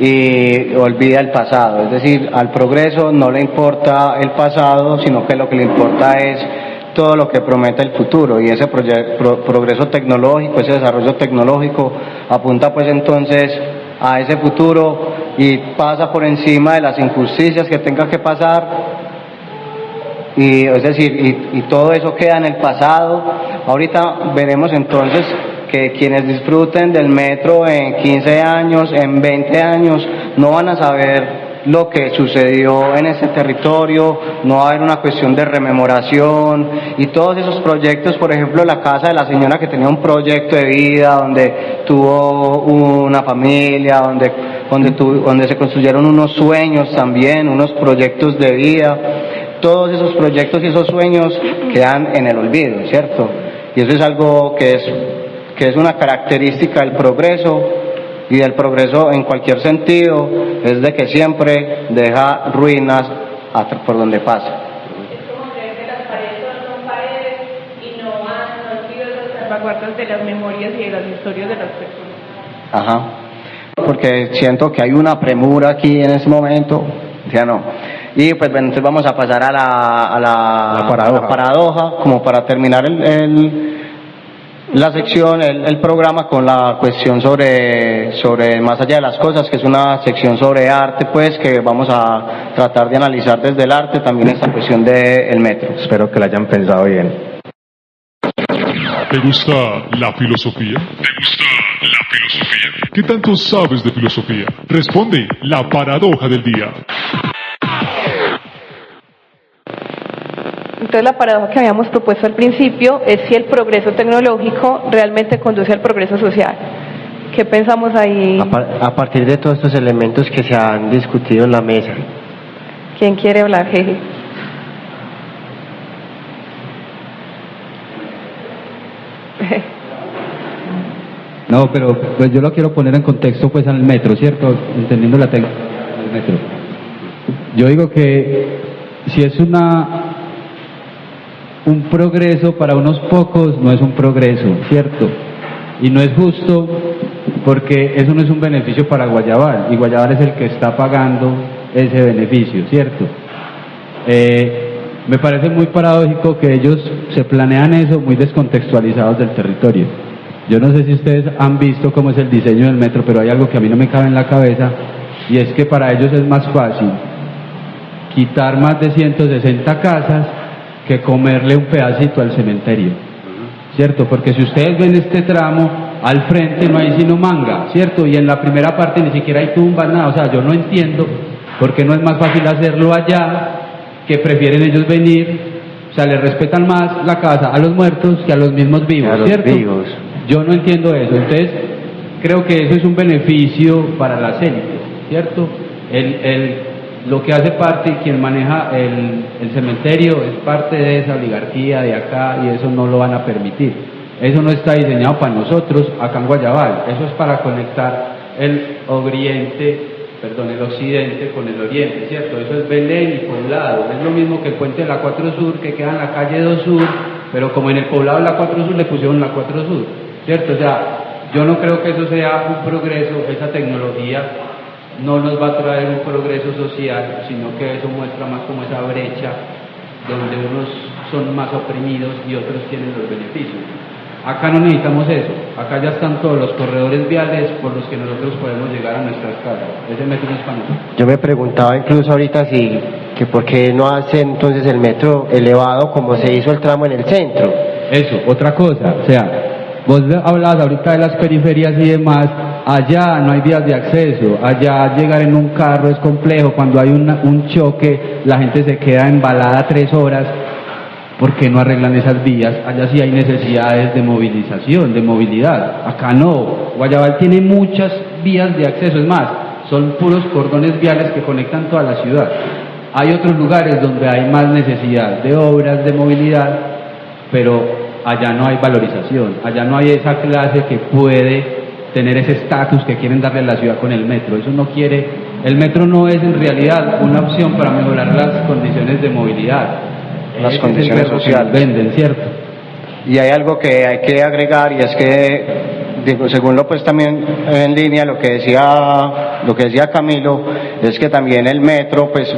y olvida el pasado. Es decir, al progreso no le importa el pasado, sino que lo que le importa es todo lo que promete el futuro, y ese progreso tecnológico, ese desarrollo tecnológico apunta pues entonces a ese futuro y pasa por encima de las injusticias que tenga que pasar. Y es decir, y todo eso queda en el pasado. Ahorita veremos entonces que quienes disfruten del metro en 15 años, en 20 años, no van a saber lo que sucedió en ese territorio, no va a haber una cuestión de rememoración, y todos esos proyectos, por ejemplo la casa de la señora que tenía un proyecto de vida, donde tuvo una familia, donde se construyeron unos sueños también, unos proyectos de vida. Todos esos proyectos y esos sueños quedan en el olvido, ¿cierto? Y eso es algo que es una característica del progreso, y del progreso en cualquier sentido, es de que siempre deja ruinas por donde pasa. Es como creer que las paredes son paredes y no han sido las salvaguardas de las memorias y de las historias de las personas. Ajá. Porque siento que hay una premura aquí en ese momento, ya no. Y pues bueno, entonces vamos a pasar a la paradoja, como para terminar La sección, el programa con la cuestión sobre Más allá de las cosas, que es una sección sobre arte, pues, que vamos a tratar de analizar desde el arte también esta cuestión del metro. Espero que la hayan pensado bien. ¿Te gusta la filosofía? ¿Qué tanto sabes de filosofía? Responde la paradoja del día. Entonces la paradoja que habíamos propuesto al principio es si el progreso tecnológico realmente conduce al progreso social. ¿Qué pensamos ahí? A partir de todos estos elementos que se han discutido en la mesa. ¿Quién quiere hablar, Jeje? No, pero pues yo lo quiero poner en contexto pues al metro, ¿cierto? Entendiendo la técnica del metro. Yo digo que si es un progreso para unos pocos, no es un progreso, ¿cierto? Y no es justo porque eso no es un beneficio para Guayabal, y Guayabal es el que está pagando ese beneficio, ¿cierto? Me parece muy paradójico que ellos se planean eso muy descontextualizados del territorio. Yo no sé si ustedes han visto cómo es el diseño del metro, pero hay algo que a mí no me cabe en la cabeza, y es que para ellos es más fácil quitar más de 160 casas que comerle un pedacito al cementerio, ¿cierto? Porque si ustedes ven este tramo, al frente no hay sino manga, ¿cierto? Y en la primera parte ni siquiera hay tumbas, nada. O sea, yo no entiendo por qué no es más fácil hacerlo allá, que prefieren ellos venir, o sea, les respetan más la casa a los muertos que a los mismos vivos, ¿cierto? Yo no entiendo eso. Entonces, creo que eso es un beneficio para las élites, ¿cierto? Lo que hace parte, quien maneja el cementerio es parte de esa oligarquía de acá, y eso no lo van a permitir. Eso no está diseñado para nosotros acá en Guayabal, eso es para conectar el occidente con el oriente, ¿cierto? Eso es Belén y Poblado, es lo mismo que el puente de la 4 Sur, que queda en la calle 2 Sur, pero como en el Poblado de la 4 Sur le pusieron la 4 Sur, ¿cierto? O sea, yo no creo que eso sea un progreso, esa tecnología no nos va a traer un progreso social, sino que eso muestra más como esa brecha donde unos son más oprimidos y otros tienen los beneficios. Acá no necesitamos eso, acá ya están todos los corredores viales por los que nosotros podemos llegar a nuestras casas. Ese metro no es para nosotros. Yo me preguntaba incluso ahorita que por qué no hace entonces el metro elevado como se hizo el tramo en el centro. Eso, otra cosa, o sea, vos hablabas ahorita de las periferias y demás, allá no hay vías de acceso, allá llegar en un carro es complejo, cuando hay un choque la gente se queda embalada 3 horas. ¿Por qué no arreglan esas vías? Allá sí hay necesidades de movilización, de movilidad. Acá no. Guayabal tiene muchas vías de acceso, es más, son puros cordones viales que conectan toda la ciudad. Hay otros lugares donde hay más necesidad de obras, de movilidad, pero allá no hay valorización, allá no hay esa clase que puede tener ese estatus que quieren darle a la ciudad con el metro. Eso no quiere, el metro no es en realidad una opción para mejorar las condiciones de movilidad. Las condiciones sociales venden, ¿cierto? Y hay algo que hay que agregar, y es que, según lo pues también en línea lo que decía Camilo, es que también el metro, pues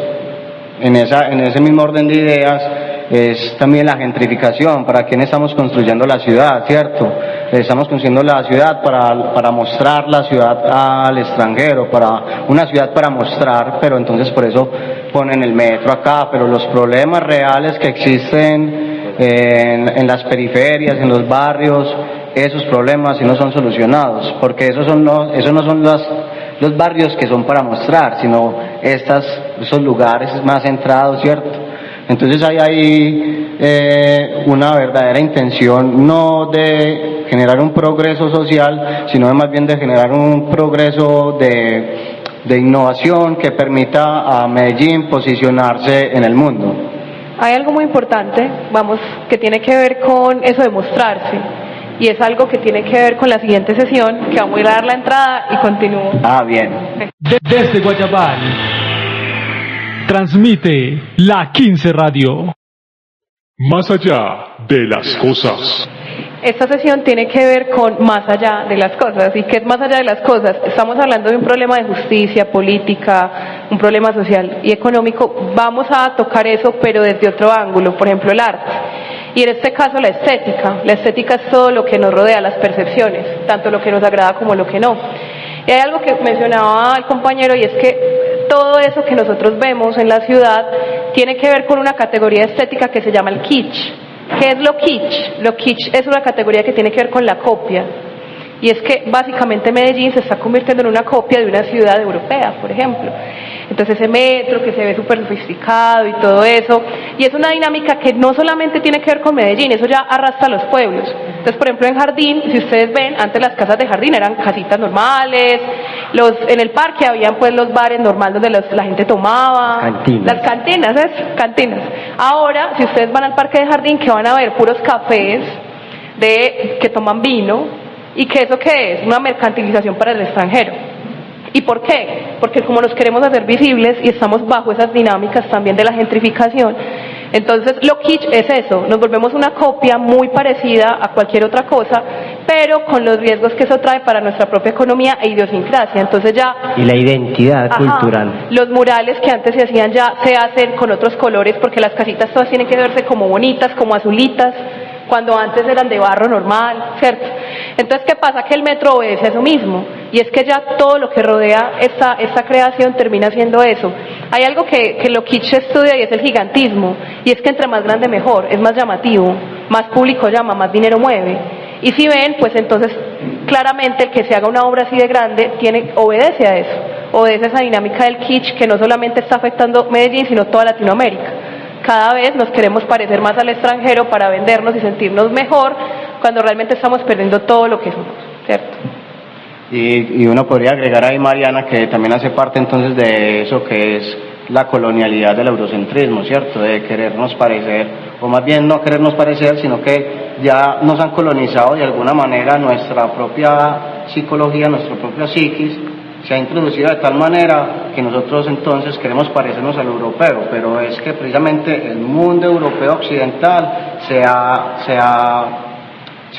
en ese mismo orden de ideas, es también la gentrificación. ¿Para quién estamos construyendo la ciudad, cierto? Estamos construyendo la ciudad para mostrar la ciudad al extranjero, para una ciudad para mostrar, pero entonces por eso ponen el metro acá, pero los problemas reales que existen en las periferias, en los barrios, esos problemas sí no son solucionados, porque esos no son los barrios que son para mostrar, sino esos lugares más centrados, ¿cierto? Entonces hay una verdadera intención no de generar un progreso social, sino más bien de generar un progreso de innovación que permita a Medellín posicionarse en el mundo. Hay algo muy importante, que tiene que ver con eso de mostrarse, y es algo que tiene que ver con la siguiente sesión, que vamos a ir a dar la entrada y continúo. Bien. Desde Guayabal transmite la 15 Radio. Más allá de las cosas. Esta sesión tiene que ver con más allá de las cosas. ¿Y qué es más allá de las cosas? Estamos hablando de un problema de justicia, política, un problema social y económico. Vamos a tocar eso, pero desde otro ángulo, por ejemplo, el arte. Y en este caso la estética es todo lo que nos rodea, las percepciones, tanto lo que nos agrada como lo que no. Y hay algo que mencionaba el compañero, y es que todo eso que nosotros vemos en la ciudad tiene que ver con una categoría estética que se llama el kitsch. ¿Qué es lo kitsch? Lo kitsch es una categoría que tiene que ver con la copia. Y es que básicamente Medellín se está convirtiendo en una copia de una ciudad europea, por ejemplo. Entonces ese metro que se ve súper sofisticado y todo eso, y es una dinámica que no solamente tiene que ver con Medellín, eso ya arrastra a los pueblos. Entonces, por ejemplo, en Jardín, si ustedes ven, antes las casas de Jardín eran casitas normales, en el parque habían pues los bares normales donde la gente tomaba, las cantinas. Ahora, si ustedes van al parque de Jardín, que van a ver puros cafés que toman vino. ¿Y qué eso qué es? Una mercantilización para el extranjero. ¿Y por qué? Porque como nos queremos hacer visibles y estamos bajo esas dinámicas también de la gentrificación, entonces lo kitsch es eso, nos volvemos una copia muy parecida a cualquier otra cosa, pero con los riesgos que eso trae para nuestra propia economía e idiosincrasia. Entonces ya... Y la identidad cultural. Los murales que antes se hacían ya se hacen con otros colores, porque las casitas todas tienen que verse como bonitas, como azulitas, cuando antes eran de barro normal, ¿cierto? Entonces, ¿qué pasa? Que el metro obedece a eso mismo, y es que ya todo lo que rodea esta creación termina siendo eso. Hay algo que lo kitsch estudia, y es el gigantismo, y es que entre más grande mejor, es más llamativo, más público llama, más dinero mueve. Y si ven, pues entonces claramente el que se haga una obra así de grande obedece a eso, obedece a esa dinámica del kitsch que no solamente está afectando Medellín, sino toda Latinoamérica. Cada vez nos queremos parecer más al extranjero para vendernos y sentirnos mejor, cuando realmente estamos perdiendo todo lo que somos, ¿cierto? Y uno podría agregar ahí, Mariana, que también hace parte entonces de eso que es la colonialidad del eurocentrismo, ¿cierto? De querernos parecer, o más bien no querernos parecer, sino que ya nos han colonizado de alguna manera nuestra propia psicología, nuestra propia psiquis, se ha introducido de tal manera que nosotros entonces queremos parecernos al europeo, pero es que precisamente el mundo europeo occidental se ha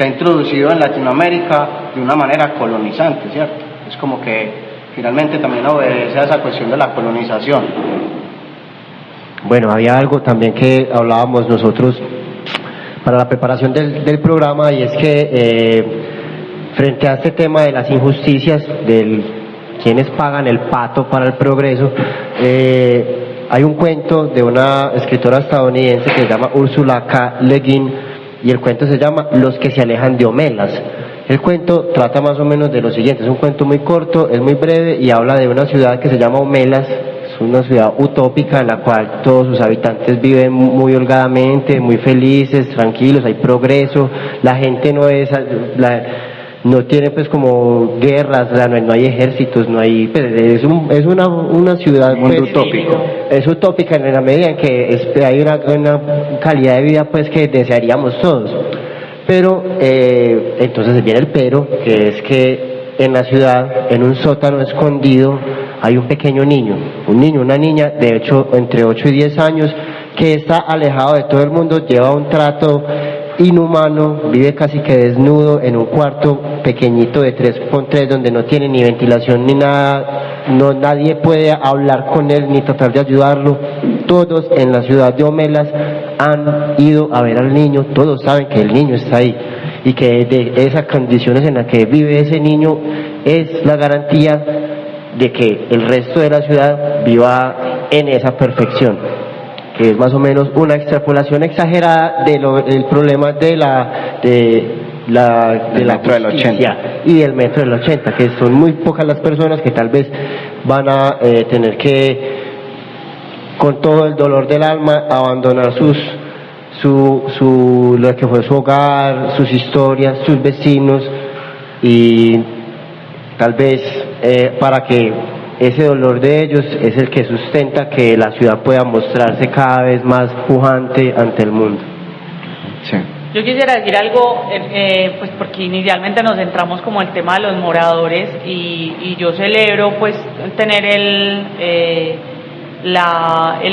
introducido en Latinoamérica de una manera colonizante, ¿cierto? Es como que finalmente también obedece a esa cuestión de la colonización. Bueno, había algo también que hablábamos nosotros para la preparación del programa, y es que frente a este tema de las injusticias, del quienes pagan el pato para el progreso, hay un cuento de una escritora estadounidense que se llama Ursula K. Le Guin, y el cuento se llama Los que se alejan de Homelas. El cuento trata más o menos de lo siguiente, es un cuento muy corto, es muy breve, y habla de una ciudad que se llama Homelas. Es una ciudad utópica en la cual todos sus habitantes viven muy holgadamente, muy felices, tranquilos, hay progreso, la gente no tiene pues como guerras, no hay ejércitos, no hay, pues, es una ciudad pues, utópico. Es utópica en la medida en que hay una calidad de vida pues que desearíamos todos. Pero entonces viene el pero, que es que en la ciudad, en un sótano escondido, hay un pequeño niño, una niña de hecho entre 8 y 10 años, que está alejado de todo el mundo, lleva un trato inhumano, vive casi que desnudo en un cuarto pequeñito de 3x3 donde no tiene ni ventilación ni nada, nadie puede hablar con él ni tratar de ayudarlo. Todos en la ciudad de Homelas han ido a ver al niño, todos saben que el niño está ahí y que de esas condiciones en las que vive ese niño es la garantía de que el resto de la ciudad viva en esa perfección, que es más o menos una extrapolación exagerada del problema de la metro del 80 y del metro del 80, que son muy pocas las personas que tal vez van a tener que, con todo el dolor del alma, abandonar lo que fue su hogar, sus historias, sus vecinos, y tal vez para que ese dolor de ellos es el que sustenta que la ciudad pueda mostrarse cada vez más pujante ante el mundo. Sí. Yo quisiera decir algo, pues porque inicialmente nos centramos como el tema de los moradores, y yo celebro pues tener el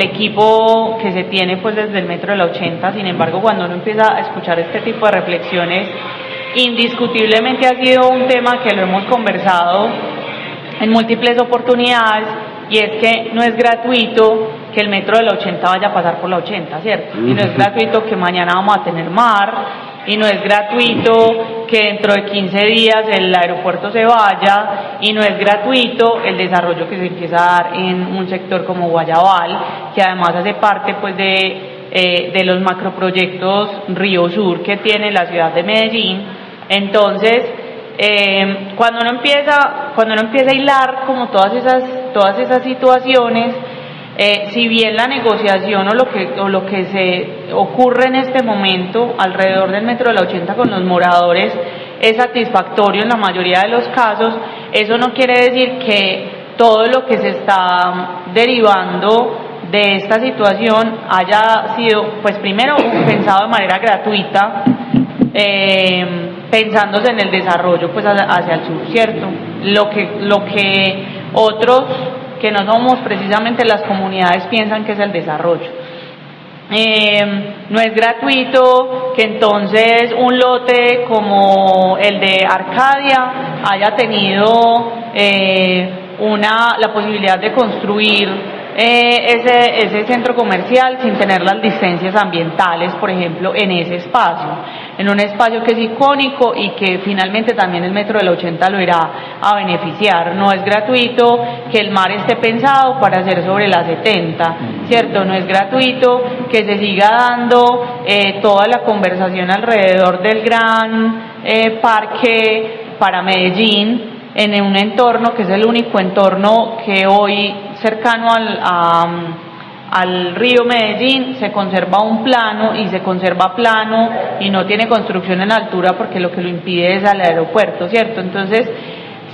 equipo que se tiene pues desde el metro del 80. Sin embargo, cuando uno empieza a escuchar este tipo de reflexiones, indiscutiblemente ha sido un tema que lo hemos conversado en múltiples oportunidades, y es que no es gratuito que el metro de la 80 vaya a pasar por la 80, ¿cierto? Y no es gratuito que mañana vamos a tener mar, y no es gratuito que dentro de 15 días el aeropuerto se vaya, y no es gratuito el desarrollo que se empieza a dar en un sector como Guayabal, que además hace parte pues de los macroproyectos Río Sur que tiene la ciudad de Medellín. Entonces, cuando uno empieza a hilar como todas esas situaciones, si bien la negociación o lo que se ocurre en este momento alrededor del metro de la 80 con los moradores es satisfactorio en la mayoría de los casos, eso no quiere decir que todo lo que se está derivando de esta situación haya sido, pues primero, pensado de manera gratuita, pensándose en el desarrollo pues hacia el sur, ¿cierto? Lo que otros que no somos precisamente las comunidades piensan que es el desarrollo. No es gratuito que entonces un lote como el de Arcadia haya tenido la posibilidad de construir ese centro comercial sin tener las licencias ambientales, por ejemplo, en ese espacio, en un espacio que es icónico y que finalmente también el metro de la 80 lo irá a beneficiar. No es gratuito que el mar esté pensado para hacer sobre la 70, ¿cierto? No es gratuito que se siga dando toda la conversación alrededor del gran parque para Medellín, en un entorno que es el único entorno que hoy cercano al río Medellín se conserva un plano y se conserva plano y no tiene construcción en altura porque lo que lo impide es al aeropuerto, ¿cierto? Entonces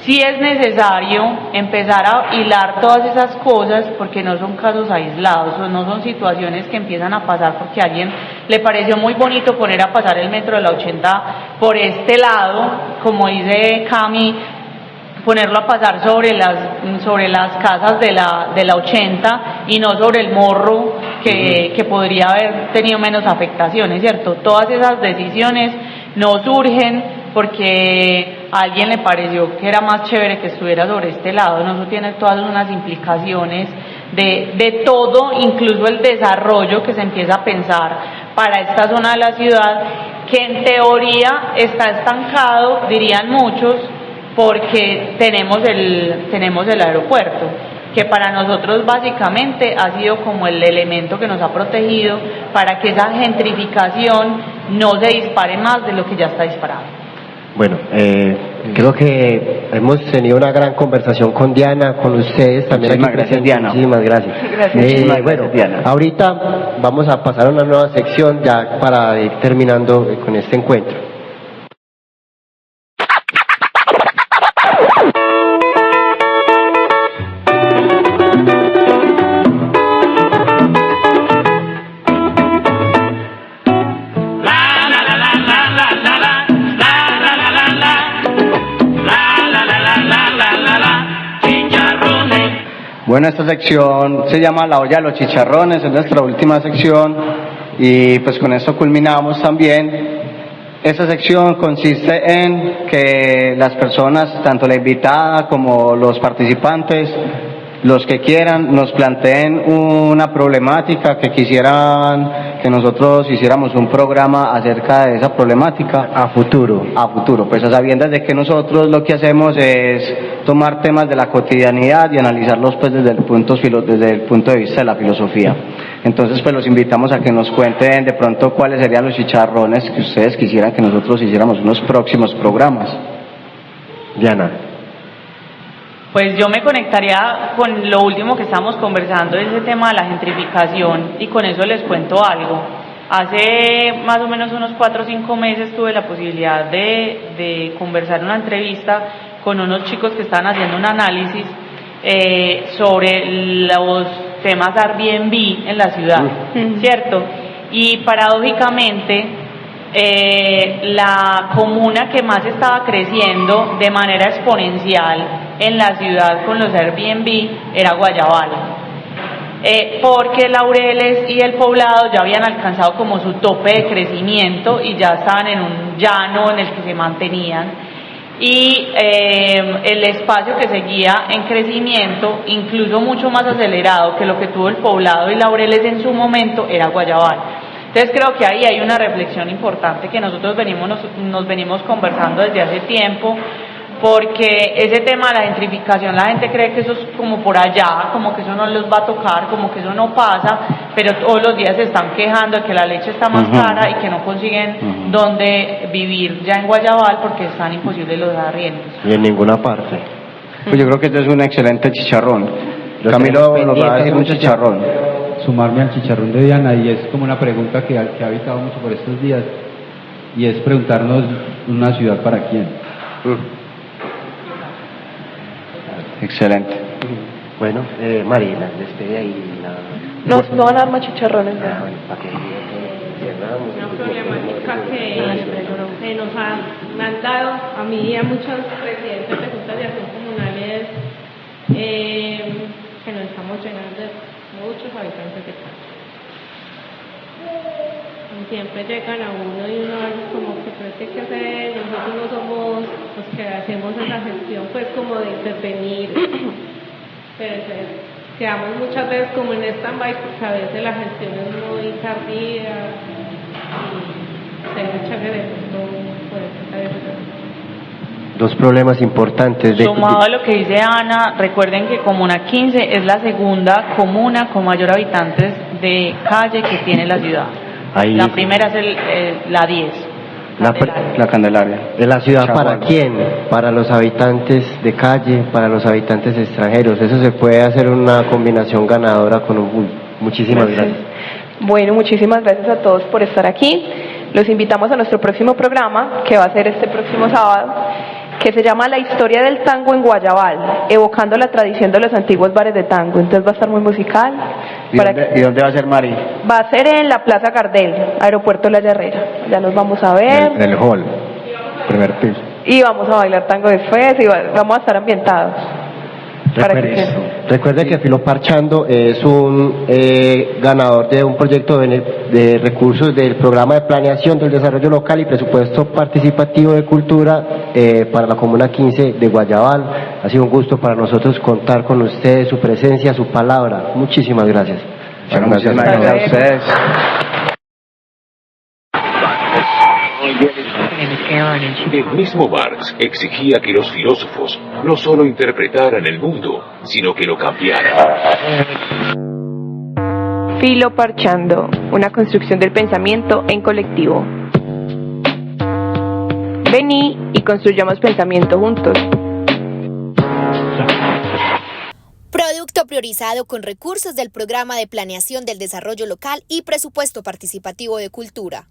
sí es necesario empezar a hilar todas esas cosas porque no son casos aislados o no son situaciones que empiezan a pasar porque a alguien le pareció muy bonito poner a pasar el metro de la 80 por este lado, como dice Cami, ponerlo a pasar sobre las casas de la 80 y no sobre el morro que podría haber tenido menos afectaciones, ¿cierto? Todas esas decisiones no surgen porque a alguien le pareció que era más chévere que estuviera sobre este lado, no, eso tiene todas unas implicaciones de todo, incluso el desarrollo que se empieza a pensar para esta zona de la ciudad, que en teoría está estancado, dirían muchos, porque tenemos el aeropuerto, que para nosotros básicamente ha sido como el elemento que nos ha protegido para que esa gentrificación no se dispare más de lo que ya está disparado. Bueno, creo que hemos tenido una gran conversación con Diana, con ustedes también. Muchísimas gracias, Diana. Muchísimas gracias. Gracias. Bueno, Diana. ahorita vamos a pasar a una nueva sección ya para ir terminando con este encuentro. Bueno, esta sección se llama La olla de los chicharrones, es nuestra última sección y pues con esto culminamos también. Esta sección consiste en que las personas, tanto la invitada como los participantes, los que quieran, nos planteen una problemática que quisieran que nosotros hiciéramos un programa acerca de esa problemática a futuro, pues a sabiendas de que nosotros lo que hacemos es tomar temas de la cotidianidad y analizarlos pues desde el punto de vista de la filosofía. Entonces pues los invitamos a que nos cuenten de pronto cuáles serían los chicharrones que ustedes quisieran que nosotros hiciéramos en los próximos programas. Diana. Pues yo me conectaría con lo último que estamos conversando, ese tema de la gentrificación, y con eso les cuento algo. Hace más o menos unos 4 o 5 meses tuve la posibilidad de conversar una entrevista con unos chicos que estaban haciendo un análisis sobre los temas Airbnb en la ciudad, ¿cierto? Y paradójicamente la comuna que más estaba creciendo de manera exponencial en la ciudad con los Airbnb era Guayabal, porque Laureles y El Poblado ya habían alcanzado como su tope de crecimiento y ya estaban en un llano en el que se mantenían, y el espacio que seguía en crecimiento, incluso mucho más acelerado que lo que tuvo el Poblado y Laureles en su momento, era Guayabal. Entonces creo que ahí hay una reflexión importante que nosotros nos venimos conversando desde hace tiempo, porque ese tema de la gentrificación, la gente cree que eso es como por allá, como que eso no les va a tocar, como que eso no pasa, pero todos los días se están quejando de que la leche está más cara y que no consiguen dónde vivir ya en Guayabal porque están imposibles los arriendos. Y en ninguna parte. Pues yo creo que este es un excelente chicharrón. Lo Camilo tenemos nos va a decir un pendiente, chicharrón. Sumarme al chicharrón de Diana, y es como una pregunta que ha habitado mucho por estos días, y es preguntarnos una ciudad para quién. Excelente. Bueno, Marina, despide ahí No van a dar más chicharrones ya. Una problemática que me han dado a mí y a muchos presidentes de juntas de acción comunales, que nos estamos llenando de muchos habitantes de casa. Siempre llegan a uno y uno a veces como que parece que hacer, nosotros no somos los que hacemos esa gestión pues como de intervenir, pero entonces quedamos muchas veces como en stand-by porque a veces la gestión es muy tardía y hay mucha que de pronto puede tratar de. Dos problemas importantes. Sumado a lo que dice Ana, recuerden que Comuna 15 es la segunda comuna con mayor habitantes de calle que tiene la ciudad. Ahí la primera es la 10. La Candelaria. ¿De la ciudad Chaguán. para quién? Para los habitantes de calle, para los habitantes extranjeros. Eso se puede hacer una combinación ganadora con muchísimas gracias. Bueno, muchísimas gracias a todos por estar aquí. Los invitamos a nuestro próximo programa, que va a ser este próximo sábado, que se llama La historia del tango en Guayabal, evocando la tradición de los antiguos bares de tango. Entonces va a estar muy musical. ¿Y dónde va a ser, Mari? Va a ser en la Plaza Gardel, Aeropuerto La Herrera. Ya nos vamos a ver. En el hall, primer piso. Y vamos a bailar tango después y vamos a estar ambientados. Recuerde que Filo Parchando es un ganador de un proyecto de recursos del programa de planeación del desarrollo local y presupuesto participativo de cultura para la Comuna 15 de Guayabal. Ha sido un gusto para nosotros contar con ustedes, su presencia, su palabra. Muchísimas gracias. Muchas gracias a ustedes. El mismo Marx exigía que los filósofos no solo interpretaran el mundo, sino que lo cambiaran. Filo Parchando, una construcción del pensamiento en colectivo. Vení y construyamos pensamiento juntos. Producto priorizado con recursos del Programa de Planeación del Desarrollo Local y Presupuesto Participativo de Cultura.